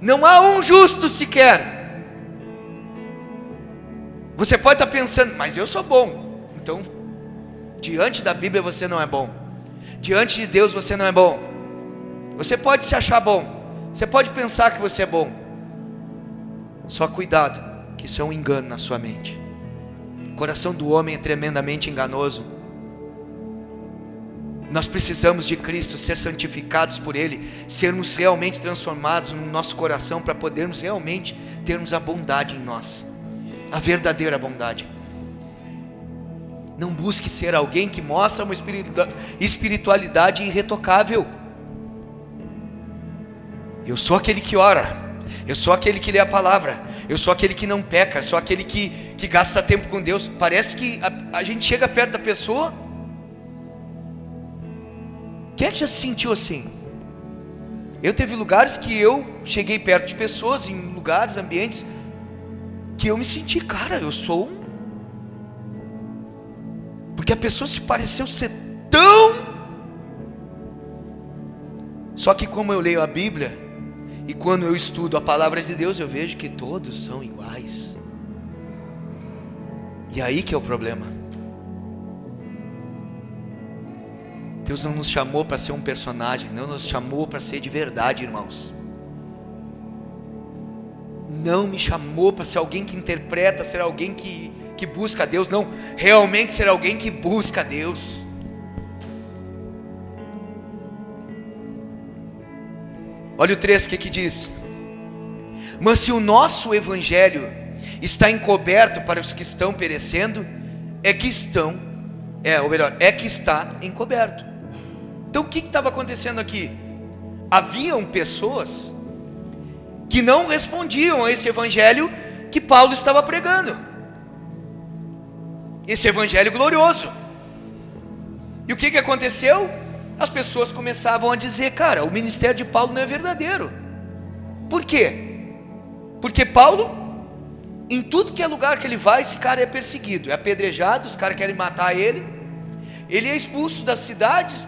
Não há um justo sequer. Você pode estar pensando, mas eu sou bom. Então, diante da Bíblia você não é bom. Diante de Deus você não é bom. Você pode se achar bom. Você pode pensar que você é bom. Só cuidado, que isso é um engano na sua mente. O coração do homem é tremendamente enganoso. Nós precisamos de Cristo, ser santificados por Ele, sermos realmente transformados no nosso coração, para podermos realmente termos a bondade em nós, a verdadeira bondade. Não busque ser alguém que mostra uma espiritualidade irretocável. Eu sou aquele que ora, eu sou aquele que lê a palavra, eu sou aquele que não peca, eu sou aquele que gasta tempo com Deus. Parece que a gente chega perto da pessoa. Quem é que já se sentiu assim? Eu teve lugares que eu cheguei perto de pessoas, em lugares, ambientes, que eu me senti, cara, eu sou um... Porque a pessoa se pareceu ser tão... Só que como eu leio a Bíblia, e quando eu estudo a palavra de Deus, eu vejo que todos são iguais. E aí que é o problema. Deus não nos chamou para ser um personagem, não nos chamou para ser de verdade, irmãos. não me chamou para ser alguém que interpreta, ser alguém que busca a Deus. Não, realmente ser alguém que busca a Deus. Olha o 3, o que diz? Mas se o nosso evangelho está encoberto para os que estão perecendo, é que está encoberto. Então o que estava acontecendo aqui? Haviam pessoas que não respondiam a esse evangelho que Paulo estava pregando, esse evangelho glorioso. E o que aconteceu? As pessoas começavam a dizer: cara, o ministério de Paulo não é verdadeiro. Por quê? Porque Paulo, em tudo que é lugar que ele vai, esse cara é perseguido, é apedrejado, os caras querem matar ele, ele é expulso das cidades.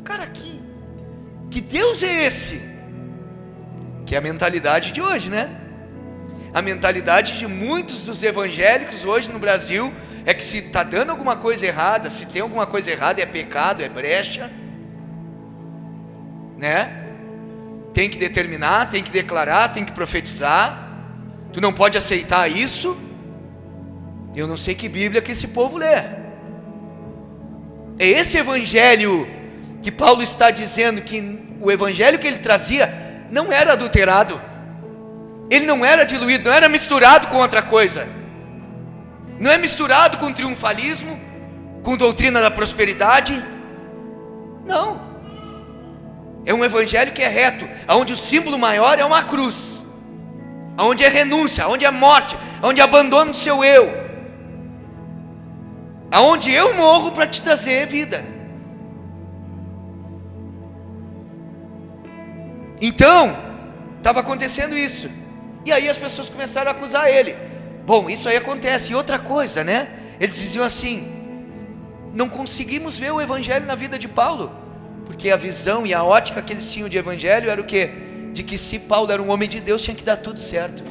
Cara, que Deus é esse? Que é a mentalidade de hoje, né? A mentalidade de muitos dos evangélicos hoje no Brasil é que se está dando alguma coisa errada, se tem alguma coisa errada, é pecado, é brecha, né? Tem que determinar, tem que declarar, tem que profetizar. Tu não pode aceitar isso. Eu não sei que Bíblia que esse povo lê. É esse evangelho que Paulo está dizendo que o evangelho que ele trazia não era adulterado, ele não era diluído, não era misturado com outra coisa, não é misturado com triunfalismo, com doutrina da prosperidade. Não, é um evangelho que é reto, onde o símbolo maior é uma cruz, onde é renúncia, onde é morte, onde é abandono do seu eu, aonde eu morro para te trazer vida. Então, estava acontecendo isso, e aí as pessoas começaram a acusar ele. Bom, isso aí acontece. E outra coisa, né? Eles diziam assim: não conseguimos ver o evangelho na vida de Paulo, porque a visão e a ótica que eles tinham de evangelho era o quê? De que se Paulo era um homem de Deus, tinha que dar tudo certo.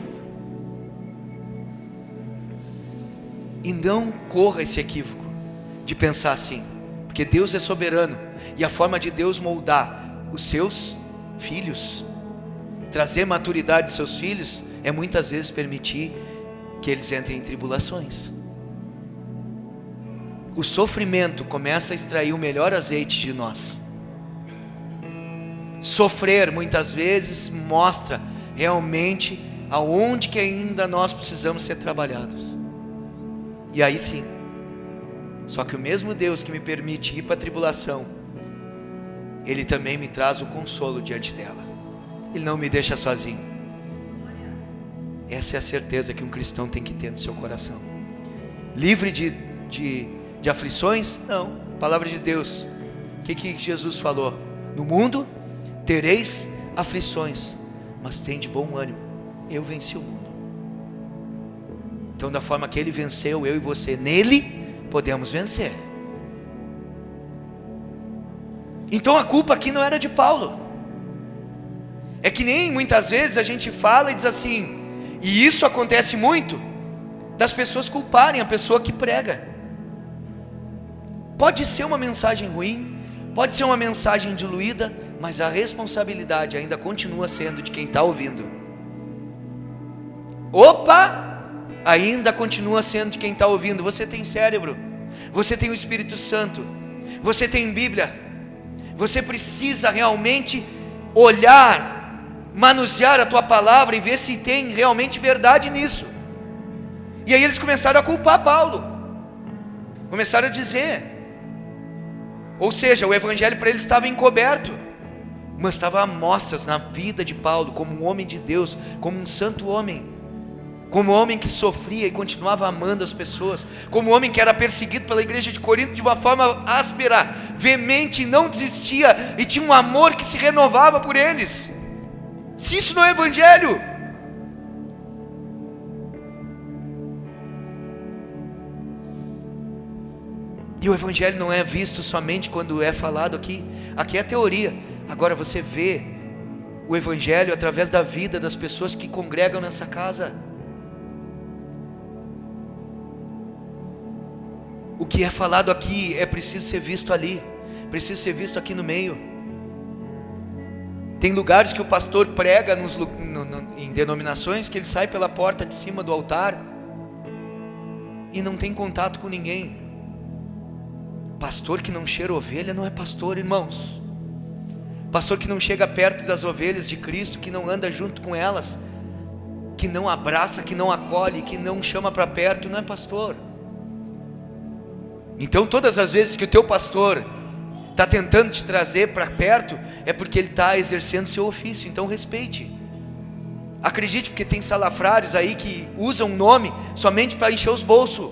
E não corra esse equívoco de pensar assim, porque Deus é soberano, e a forma de Deus moldar os seus filhos, trazer maturidade de seus filhos, é muitas vezes permitir que eles entrem em tribulações. O sofrimento começa a extrair o melhor azeite de nós. Sofrer muitas vezes mostra realmente aonde que ainda nós precisamos ser trabalhados. E aí sim, só que o mesmo Deus que me permite ir para a tribulação, Ele também me traz o consolo diante dela. Ele não me deixa sozinho. Essa é a certeza que um cristão tem que ter no seu coração. Livre de aflições? Não. Palavra de Deus. O que Jesus falou? No mundo tereis aflições, mas tende bom ânimo, eu venci o mundo. Então, da forma que Ele venceu, eu e você, nele podemos vencer. Então a culpa aqui não era de Paulo. É que nem muitas vezes a gente fala e diz assim, e isso acontece muito, das pessoas culparem a pessoa que prega. Pode ser uma mensagem ruim, pode ser uma mensagem diluída, mas a responsabilidade ainda continua sendo de quem está ouvindo. Ainda continua sendo de quem está ouvindo. Você tem cérebro, você tem o Espírito Santo, você tem Bíblia. Você precisa realmente olhar, manusear a tua palavra e ver se tem realmente verdade nisso. E aí eles começaram a culpar Paulo, começaram a dizer, ou seja, o evangelho para eles estava encoberto, mas estava a mostras na vida de Paulo, como um homem de Deus, como um santo homem, como um homem que sofria e continuava amando as pessoas, como um homem que era perseguido pela igreja de Corinto de uma forma áspera, veemente, não desistia, e tinha um amor que se renovava por eles. Se isso não é evangelho, e o evangelho não é visto somente quando é falado aqui é teoria. Agora você vê o evangelho através da vida das pessoas que congregam nessa casa. O que é falado aqui é preciso ser visto ali, precisa ser visto aqui no meio. Tem lugares que o pastor prega em denominações que ele sai pela porta de cima do altar e não tem contato com ninguém. Pastor que não cheira ovelha não é pastor, irmãos. Pastor que não chega perto das ovelhas de Cristo, que não anda junto com elas, que não abraça, que não acolhe, que não chama para perto, não é pastor. Então todas as vezes que o teu pastor está tentando te trazer para perto, é porque ele está exercendo seu ofício. Então respeite. Acredite, porque tem salafrários aí que usam o nome somente para encher os bolsos.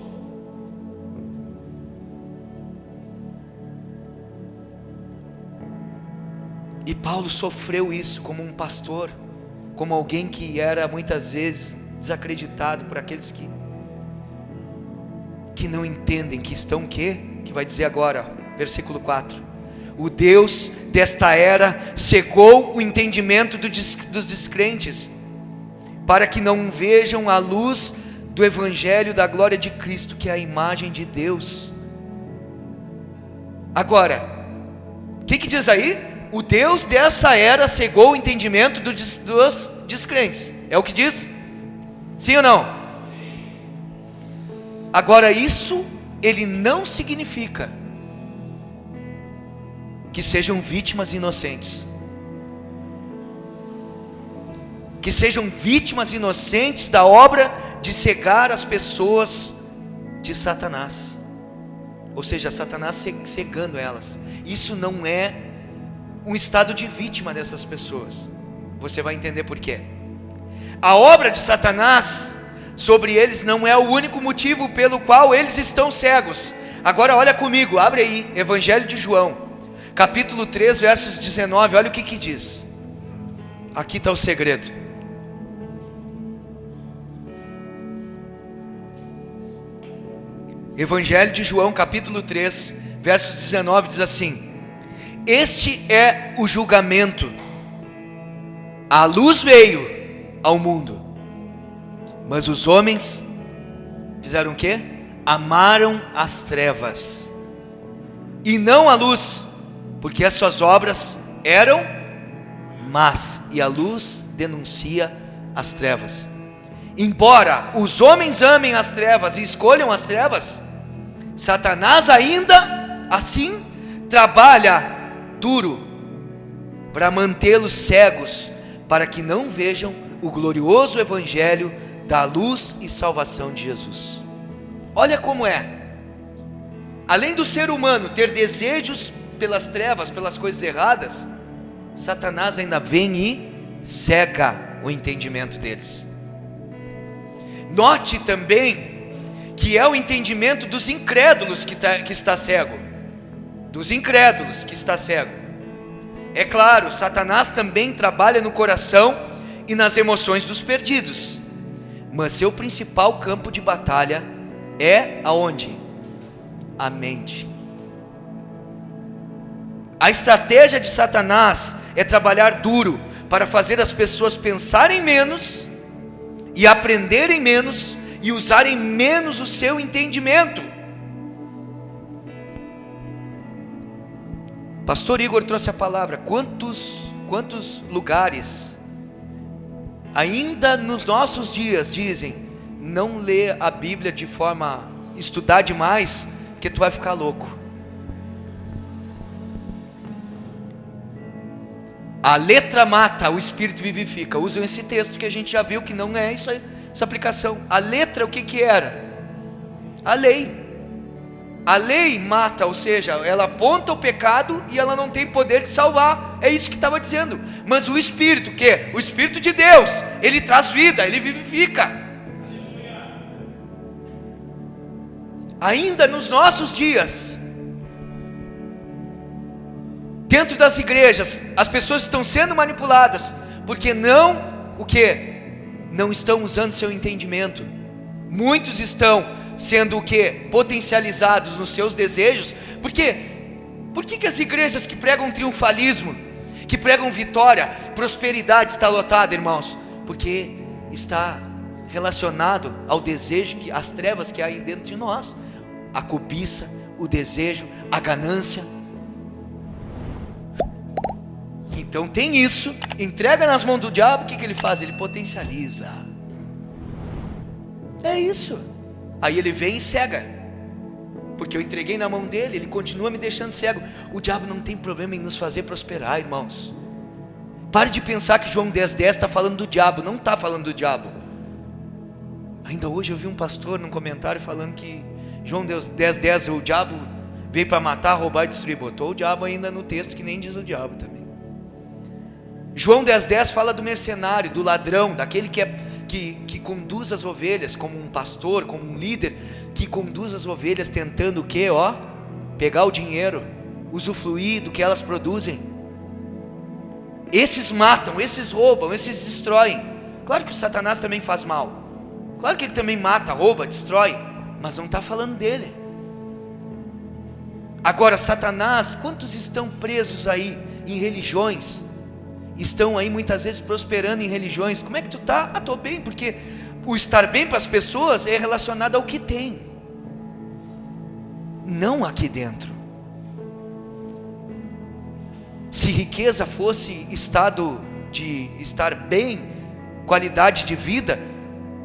E Paulo sofreu isso como um pastor, como alguém que era muitas vezes desacreditado por aqueles que não entendem, que estão o quê? Que vai dizer agora, versículo 4: o Deus desta era cegou o entendimento dos descrentes, para que não vejam a luz do evangelho da glória de Cristo, que é a imagem de Deus. Agora, o que diz aí? O Deus dessa era cegou o entendimento dos descrentes. É o que diz? Sim ou não? Agora, isso ele não significa que sejam vítimas inocentes. Que sejam vítimas inocentes da obra de cegar as pessoas de Satanás. Ou seja, Satanás cegando elas. Isso não é um estado de vítima dessas pessoas. Você vai entender por quê. A obra de Satanás sobre eles não é o único motivo pelo qual eles estão cegos. Agora olha comigo, abre aí, Evangelho de João, capítulo 3, versos 19, olha o que diz. Aqui está o segredo. Evangelho de João, capítulo 3, versos 19, diz assim: este é o julgamento. A luz veio ao mundo, mas os homens fizeram o quê? Amaram as trevas e não a luz, porque as suas obras eram más, e a luz denuncia as trevas. Embora os homens amem as trevas e escolham as trevas, Satanás ainda assim trabalha duro para mantê-los cegos, para que não vejam o glorioso evangelho da luz e salvação de Jesus. Olha como é. Além do ser humano ter desejos pelas trevas, pelas coisas erradas, Satanás ainda vem e cega o entendimento deles. Note também que é o entendimento dos incrédulos que está cego. Dos incrédulos que está cego. É claro, Satanás também trabalha no coração e nas emoções dos perdidos, mas seu principal campo de batalha é aonde? A mente. A estratégia de Satanás é trabalhar duro para fazer as pessoas pensarem menos e aprenderem menos e usarem menos o seu entendimento. Pastor Igor trouxe a palavra. Quantos lugares ainda nos nossos dias dizem: não lê a Bíblia de forma, estudar demais, porque tu vai ficar louco. A letra mata, o espírito vivifica. Usam esse texto que a gente já viu que não é isso aí, essa aplicação. A letra, o que era? A lei. A lei mata, ou seja, ela aponta o pecado e ela não tem poder de salvar. É isso que estava dizendo. Mas o Espírito, o quê? O Espírito de Deus, ele traz vida, ele vivifica. Ainda nos nossos dias, dentro das igrejas, as pessoas estão sendo manipuladas, porque não, o quê? Não estão usando seu entendimento. Muitos estão sendo o quê? Potencializados nos seus desejos. Por quê? Por que as igrejas que pregam triunfalismo, que pregam vitória, prosperidade está lotada, irmãos? Porque está relacionado ao desejo, as trevas que há dentro de nós. A cobiça, o desejo, a ganância. Então tem isso, entrega nas mãos do diabo, o que ele faz? Ele potencializa. É isso. Aí ele vem e cega, porque eu entreguei na mão dele, ele continua me deixando cego. O diabo não tem problema em nos fazer prosperar, irmãos. Pare de pensar que João 10,10 está falando do diabo. Não está falando do diabo. Ainda hoje eu vi um pastor num comentário falando que João 10,10, o diabo veio para matar, roubar e destruir. Botou o diabo ainda no texto, que nem diz o diabo também. João 10,10 fala do mercenário, do ladrão, daquele que conduz as ovelhas, como um pastor, como um líder, que conduz as ovelhas tentando o quê? Pegar o dinheiro, usufruir do que elas produzem. Esses matam, esses roubam, esses destroem. Claro que o Satanás também faz mal, claro que ele também mata, rouba, destrói, mas não está falando dele. Agora, Satanás, quantos estão presos aí em religiões? Estão aí muitas vezes prosperando em religiões. Como é que tu está? Estou bem, porque o estar bem para as pessoas é relacionado ao que tem, não aqui dentro. Se riqueza fosse estado de estar bem, qualidade de vida,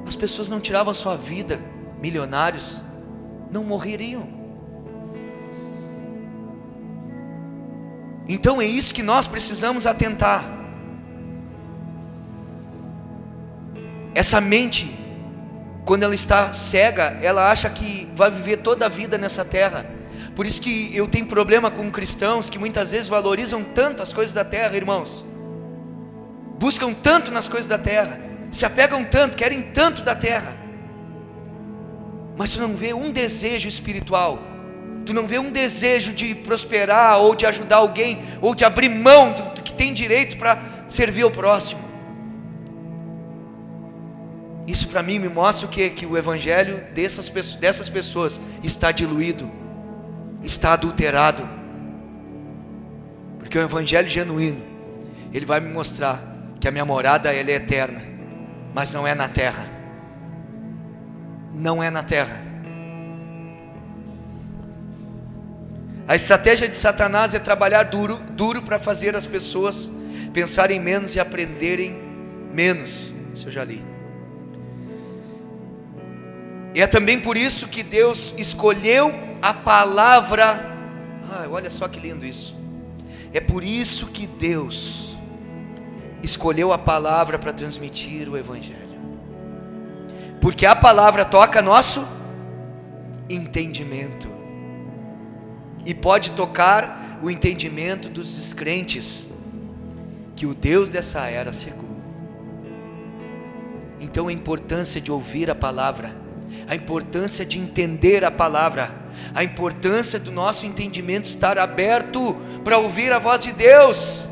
as pessoas não tiravam a sua vida. Milionários não morreriam. Então é isso que nós precisamos atentar. Essa mente, quando ela está cega, ela acha que vai viver toda a vida nessa terra. Por isso que eu tenho problema com cristãos que muitas vezes valorizam tanto as coisas da terra, irmãos. Buscam tanto nas coisas da terra, se apegam tanto, querem tanto da terra, mas tu não vê um desejo espiritual, tu não vê um desejo de prosperar, ou de ajudar alguém, ou de abrir mão do que tem direito para servir ao próximo. Isso para mim me mostra o quê? Que o evangelho dessas pessoas está diluído, está adulterado. Porque o evangelho genuíno, ele vai me mostrar que a minha morada ela é eterna, mas não é na terra. Não é na terra. A estratégia de Satanás é trabalhar duro para fazer as pessoas pensarem menos e aprenderem menos. Isso eu já li. E é também por isso que Deus escolheu a palavra. Olha só que lindo isso. É por isso que Deus escolheu a palavra para transmitir o evangelho. Porque a palavra toca nosso entendimento. E pode tocar o entendimento dos descrentes que o Deus dessa era cegou. Então a importância de ouvir a palavra, a importância de entender a palavra, a importância do nosso entendimento estar aberto para ouvir a voz de Deus,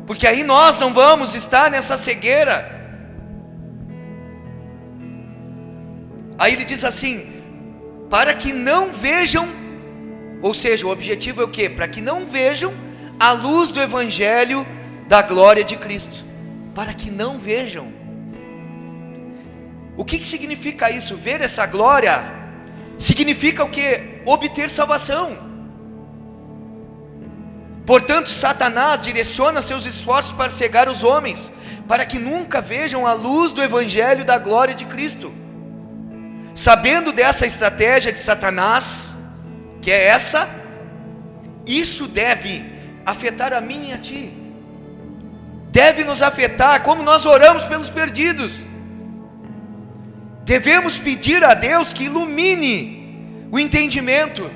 porque aí nós não vamos estar nessa cegueira. Aí ele diz assim, para que não vejam, ou seja, o objetivo é o quê? Para que não vejam a luz do evangelho da glória de Cristo, para que não vejam. O que significa isso? Ver essa glória significa o quê? Obter salvação. Portanto, Satanás direciona seus esforços para cegar os homens, para que nunca vejam a luz do evangelho da glória de Cristo. Sabendo dessa estratégia de Satanás, que é essa, isso deve afetar a mim e a ti, deve nos afetar como nós oramos pelos perdidos. Devemos pedir a Deus que ilumine o entendimento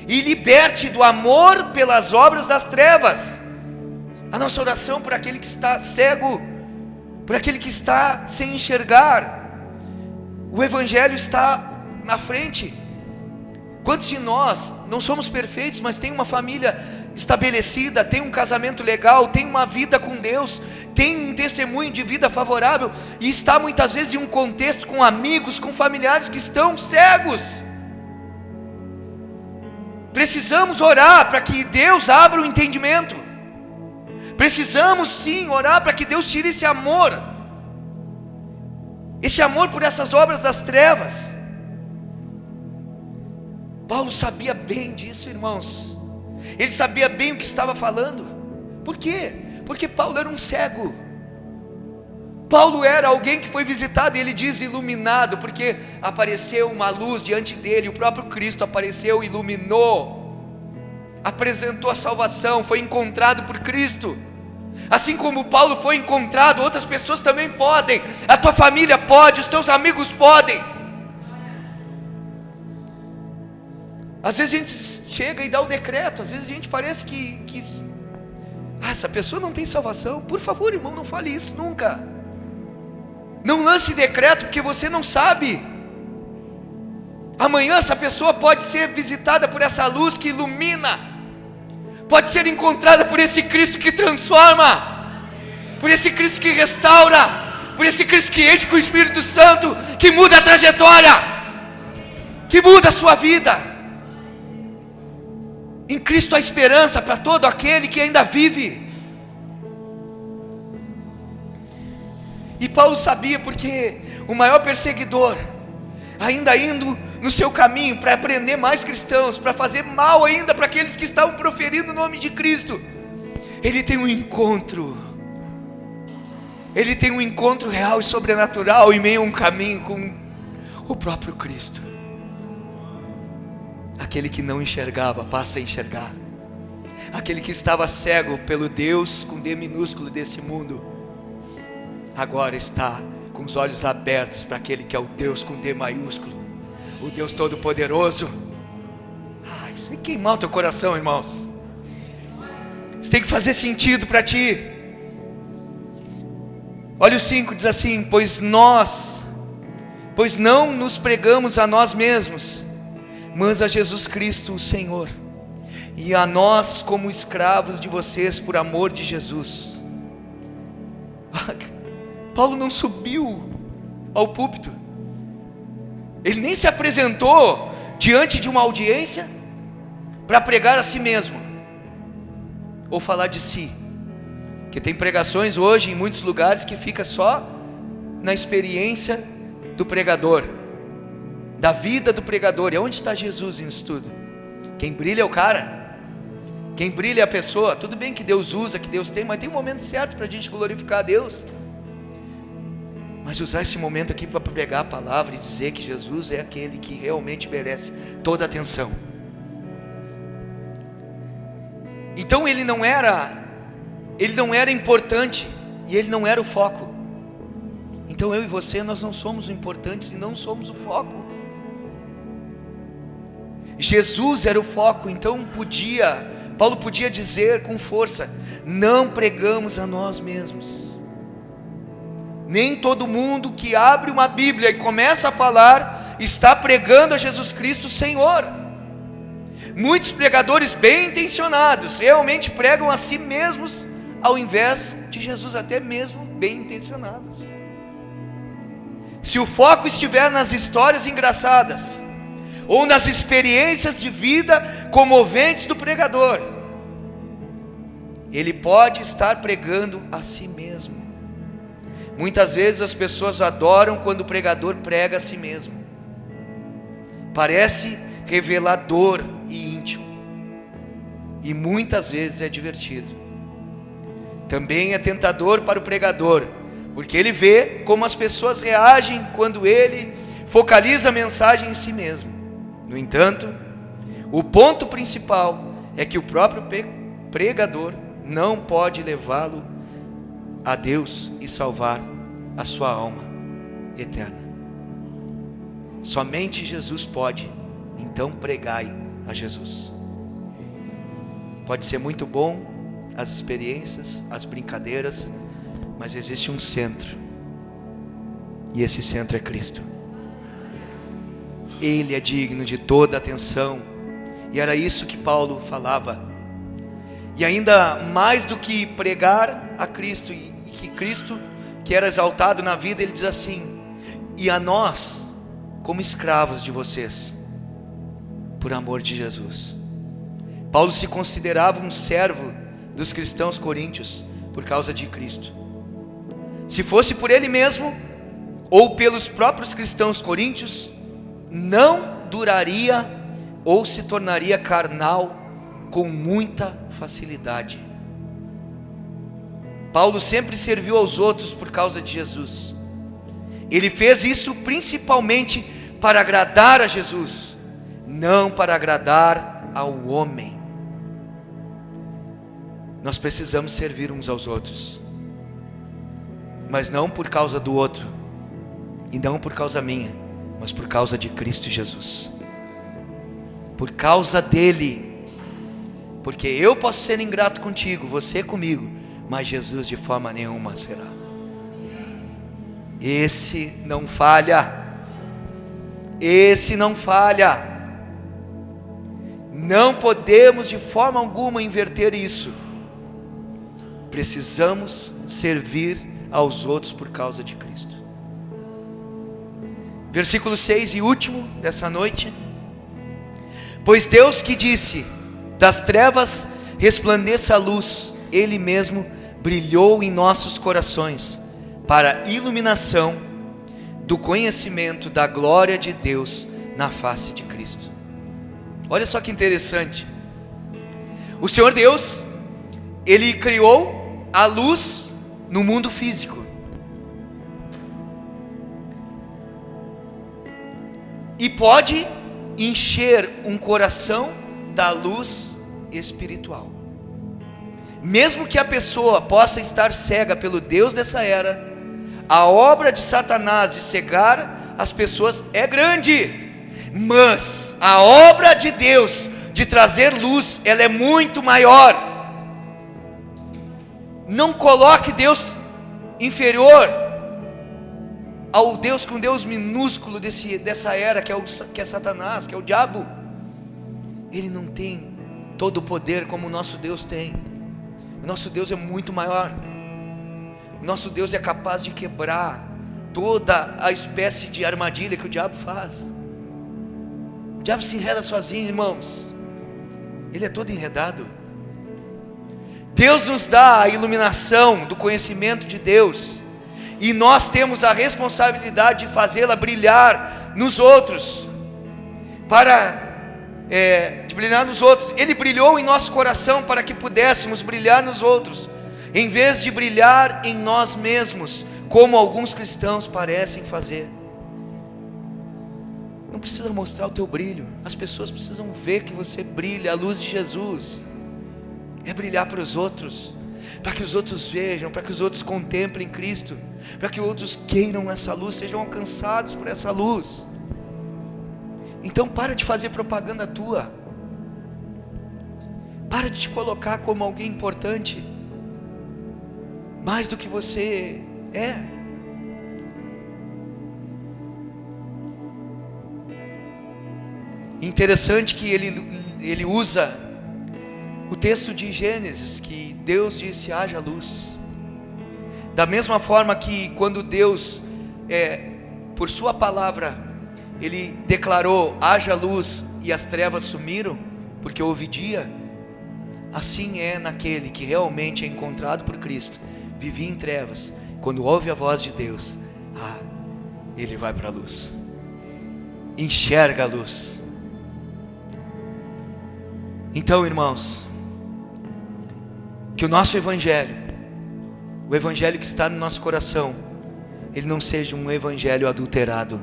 e liberte do amor pelas obras das trevas. A nossa oração por aquele que está cego, por aquele que está sem enxergar. O evangelho está na frente. Quantos de nós não somos perfeitos, mas tem uma família estabelecida, tem um casamento legal, tem uma vida com Deus, tem um testemunho de vida favorável, e está muitas vezes em um contexto com amigos, com familiares que estão cegos? Precisamos orar para que Deus abra o entendimento. Precisamos sim orar para que Deus tire esse amor por essas obras das trevas. Paulo sabia bem disso, irmãos. Ele sabia bem o que estava falando. Por quê? Porque Paulo era um cego. Paulo era alguém que foi visitado, e ele diz iluminado, porque apareceu uma luz diante dele, o próprio Cristo apareceu, iluminou, apresentou a salvação, foi encontrado por Cristo. Assim como Paulo foi encontrado, outras pessoas também podem, a tua família pode, os teus amigos podem. Às vezes a gente chega e dá o decreto, às vezes a gente parece que essa pessoa não tem salvação. Por favor, irmão, não fale isso nunca. Não lance decreto, porque você não sabe. Amanhã essa pessoa pode ser visitada por essa luz que ilumina, pode ser encontrada por esse Cristo que transforma, por esse Cristo que restaura, por esse Cristo que enche com o Espírito Santo, que muda a trajetória, que muda a sua vida. Em Cristo há esperança para todo aquele que ainda vive. E Paulo sabia, porque o maior perseguidor, ainda indo no seu caminho para prender mais cristãos, para fazer mal ainda para aqueles que estavam proferindo o nome de Cristo, ele tem um encontro real e sobrenatural em meio a um caminho com o próprio Cristo. Aquele que não enxergava passa a enxergar, aquele que estava cego pelo Deus com D minúsculo desse mundo, agora está com os olhos abertos para aquele que é o Deus com D maiúsculo, o Deus Todo-Poderoso. Isso tem que queimar o teu coração, irmãos. Isso tem que fazer sentido para ti. Olha o 5, diz assim: pois não nos pregamos a nós mesmos, mas a Jesus Cristo o Senhor, e a nós como escravos de vocês por amor de Jesus. Paulo não subiu ao púlpito, ele nem se apresentou diante de uma audiência para pregar a si mesmo, ou falar de si, que tem pregações hoje em muitos lugares que fica só na experiência do pregador, da vida do pregador. E onde está Jesus nisso tudo? Quem brilha é o cara, quem brilha é a pessoa. Tudo bem que Deus usa, que Deus tem, mas tem um momento certo para a gente glorificar a Deus. Mas usar esse momento aqui para pregar a palavra e dizer que Jesus é aquele que realmente merece toda a atenção. Então ele não era importante, e ele não era o foco. Então eu e você, nós não somos importantes e não somos o foco. Jesus era o foco. Então Paulo podia dizer com força: não pregamos a nós mesmos. Nem todo mundo que abre uma Bíblia e começa a falar está pregando a Jesus Cristo Senhor. Muitos pregadores bem intencionados realmente pregam a si mesmos, ao invés de Jesus, até mesmo bem intencionados. Se o foco estiver nas histórias engraçadas, ou nas experiências de vida comoventes do pregador, ele pode estar pregando a si mesmo. Muitas vezes as pessoas adoram quando o pregador prega a si mesmo. Parece revelador e íntimo, e muitas vezes é divertido. Também é tentador para o pregador, porque ele vê como as pessoas reagem quando ele focaliza a mensagem em si mesmo. No entanto, o ponto principal é que o próprio pregador não pode levá-lo a Deus e salvar a sua alma eterna. Somente Jesus pode. Então pregai a Jesus. Pode ser muito bom as experiências, as brincadeiras, mas existe um centro, e esse centro é Cristo. Ele é digno de toda atenção, e era isso que Paulo falava. E ainda mais do que pregar a Cristo, e que Cristo, que era exaltado na vida, ele diz assim: e a nós como escravos de vocês, por amor de Jesus. Paulo se considerava um servo dos cristãos coríntios por causa de Cristo. Se fosse por ele mesmo ou pelos próprios cristãos coríntios, não duraria ou se tornaria carnal com muita facilidade. Paulo sempre serviu aos outros por causa de Jesus. Ele fez isso principalmente para agradar a Jesus, não para agradar ao homem. Nós precisamos servir uns aos outros, mas não por causa do outro, e não por causa minha, mas por causa de Cristo Jesus, por causa dele. Porque eu posso ser ingrato contigo, você comigo, mas Jesus de forma nenhuma será. Esse não falha. Esse não falha. Não podemos de forma alguma inverter isso. Precisamos servir aos outros por causa de Cristo. Versículo 6 e último dessa noite. Pois Deus que disse: das trevas resplandeça a luz, Ele mesmo brilhou em nossos corações, para a iluminação do conhecimento da glória de Deus na face de Cristo. Olha só que interessante. O Senhor Deus, Ele criou a luz no mundo físico. E pode encher um coração da luz espiritual. Mesmo que a pessoa possa estar cega pelo Deus dessa era, a obra de Satanás de cegar as pessoas é grande, mas a obra de Deus de trazer luz, ela é muito maior. Não coloque Deus inferior ao Deus, com Deus minúsculo dessa era, que é Satanás, que é o diabo. Ele não tem todo o poder como o nosso Deus tem. O nosso Deus é muito maior. O nosso Deus é capaz de quebrar toda a espécie de armadilha que o diabo faz. O diabo se enreda sozinho, irmãos. Ele é todo enredado. Deus nos dá a iluminação do conhecimento de Deus, e nós temos a responsabilidade de fazê-la brilhar nos outros, de brilhar nos outros. Ele brilhou em nosso coração para que pudéssemos brilhar nos outros, em vez de brilhar em nós mesmos, como alguns cristãos parecem fazer. Não precisa mostrar o teu brilho, as pessoas precisam ver que você brilha, a luz de Jesus é brilhar para os outros, para que os outros vejam, para que os outros contemplem Cristo, para que outros queiram essa luz, sejam alcançados por essa luz. Então para de fazer propaganda tua, para de te colocar como alguém importante, mais do que você é. Interessante que ele usa o texto de Gênesis, que Deus disse: haja luz. Da mesma forma que quando Deus, por sua palavra, Ele declarou: haja luz, e as trevas sumiram, porque houve dia. Assim é naquele que realmente é encontrado por Cristo, vivia em trevas, quando ouve a voz de Deus, ele vai para a luz, enxerga a luz. Então, irmãos, que o nosso evangelho, o evangelho que está no nosso coração, ele não seja um evangelho adulterado.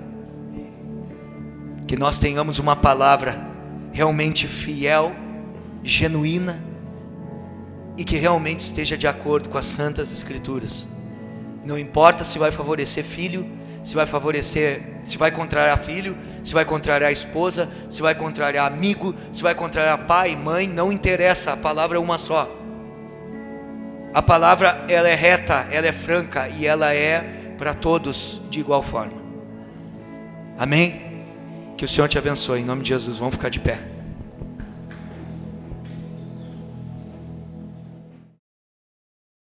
Que nós tenhamos uma palavra realmente fiel, genuína, e que realmente esteja de acordo com as santas escrituras. Não importa se vai favorecer filho, se vai contrariar filho, se vai contrariar esposa, se vai contrariar amigo, se vai contrariar pai, mãe, não interessa, a palavra é uma só. A palavra, ela é reta, ela é franca, e ela é para todos de igual forma. Amém? Que o Senhor te abençoe, em nome de Jesus. Vamos ficar de pé.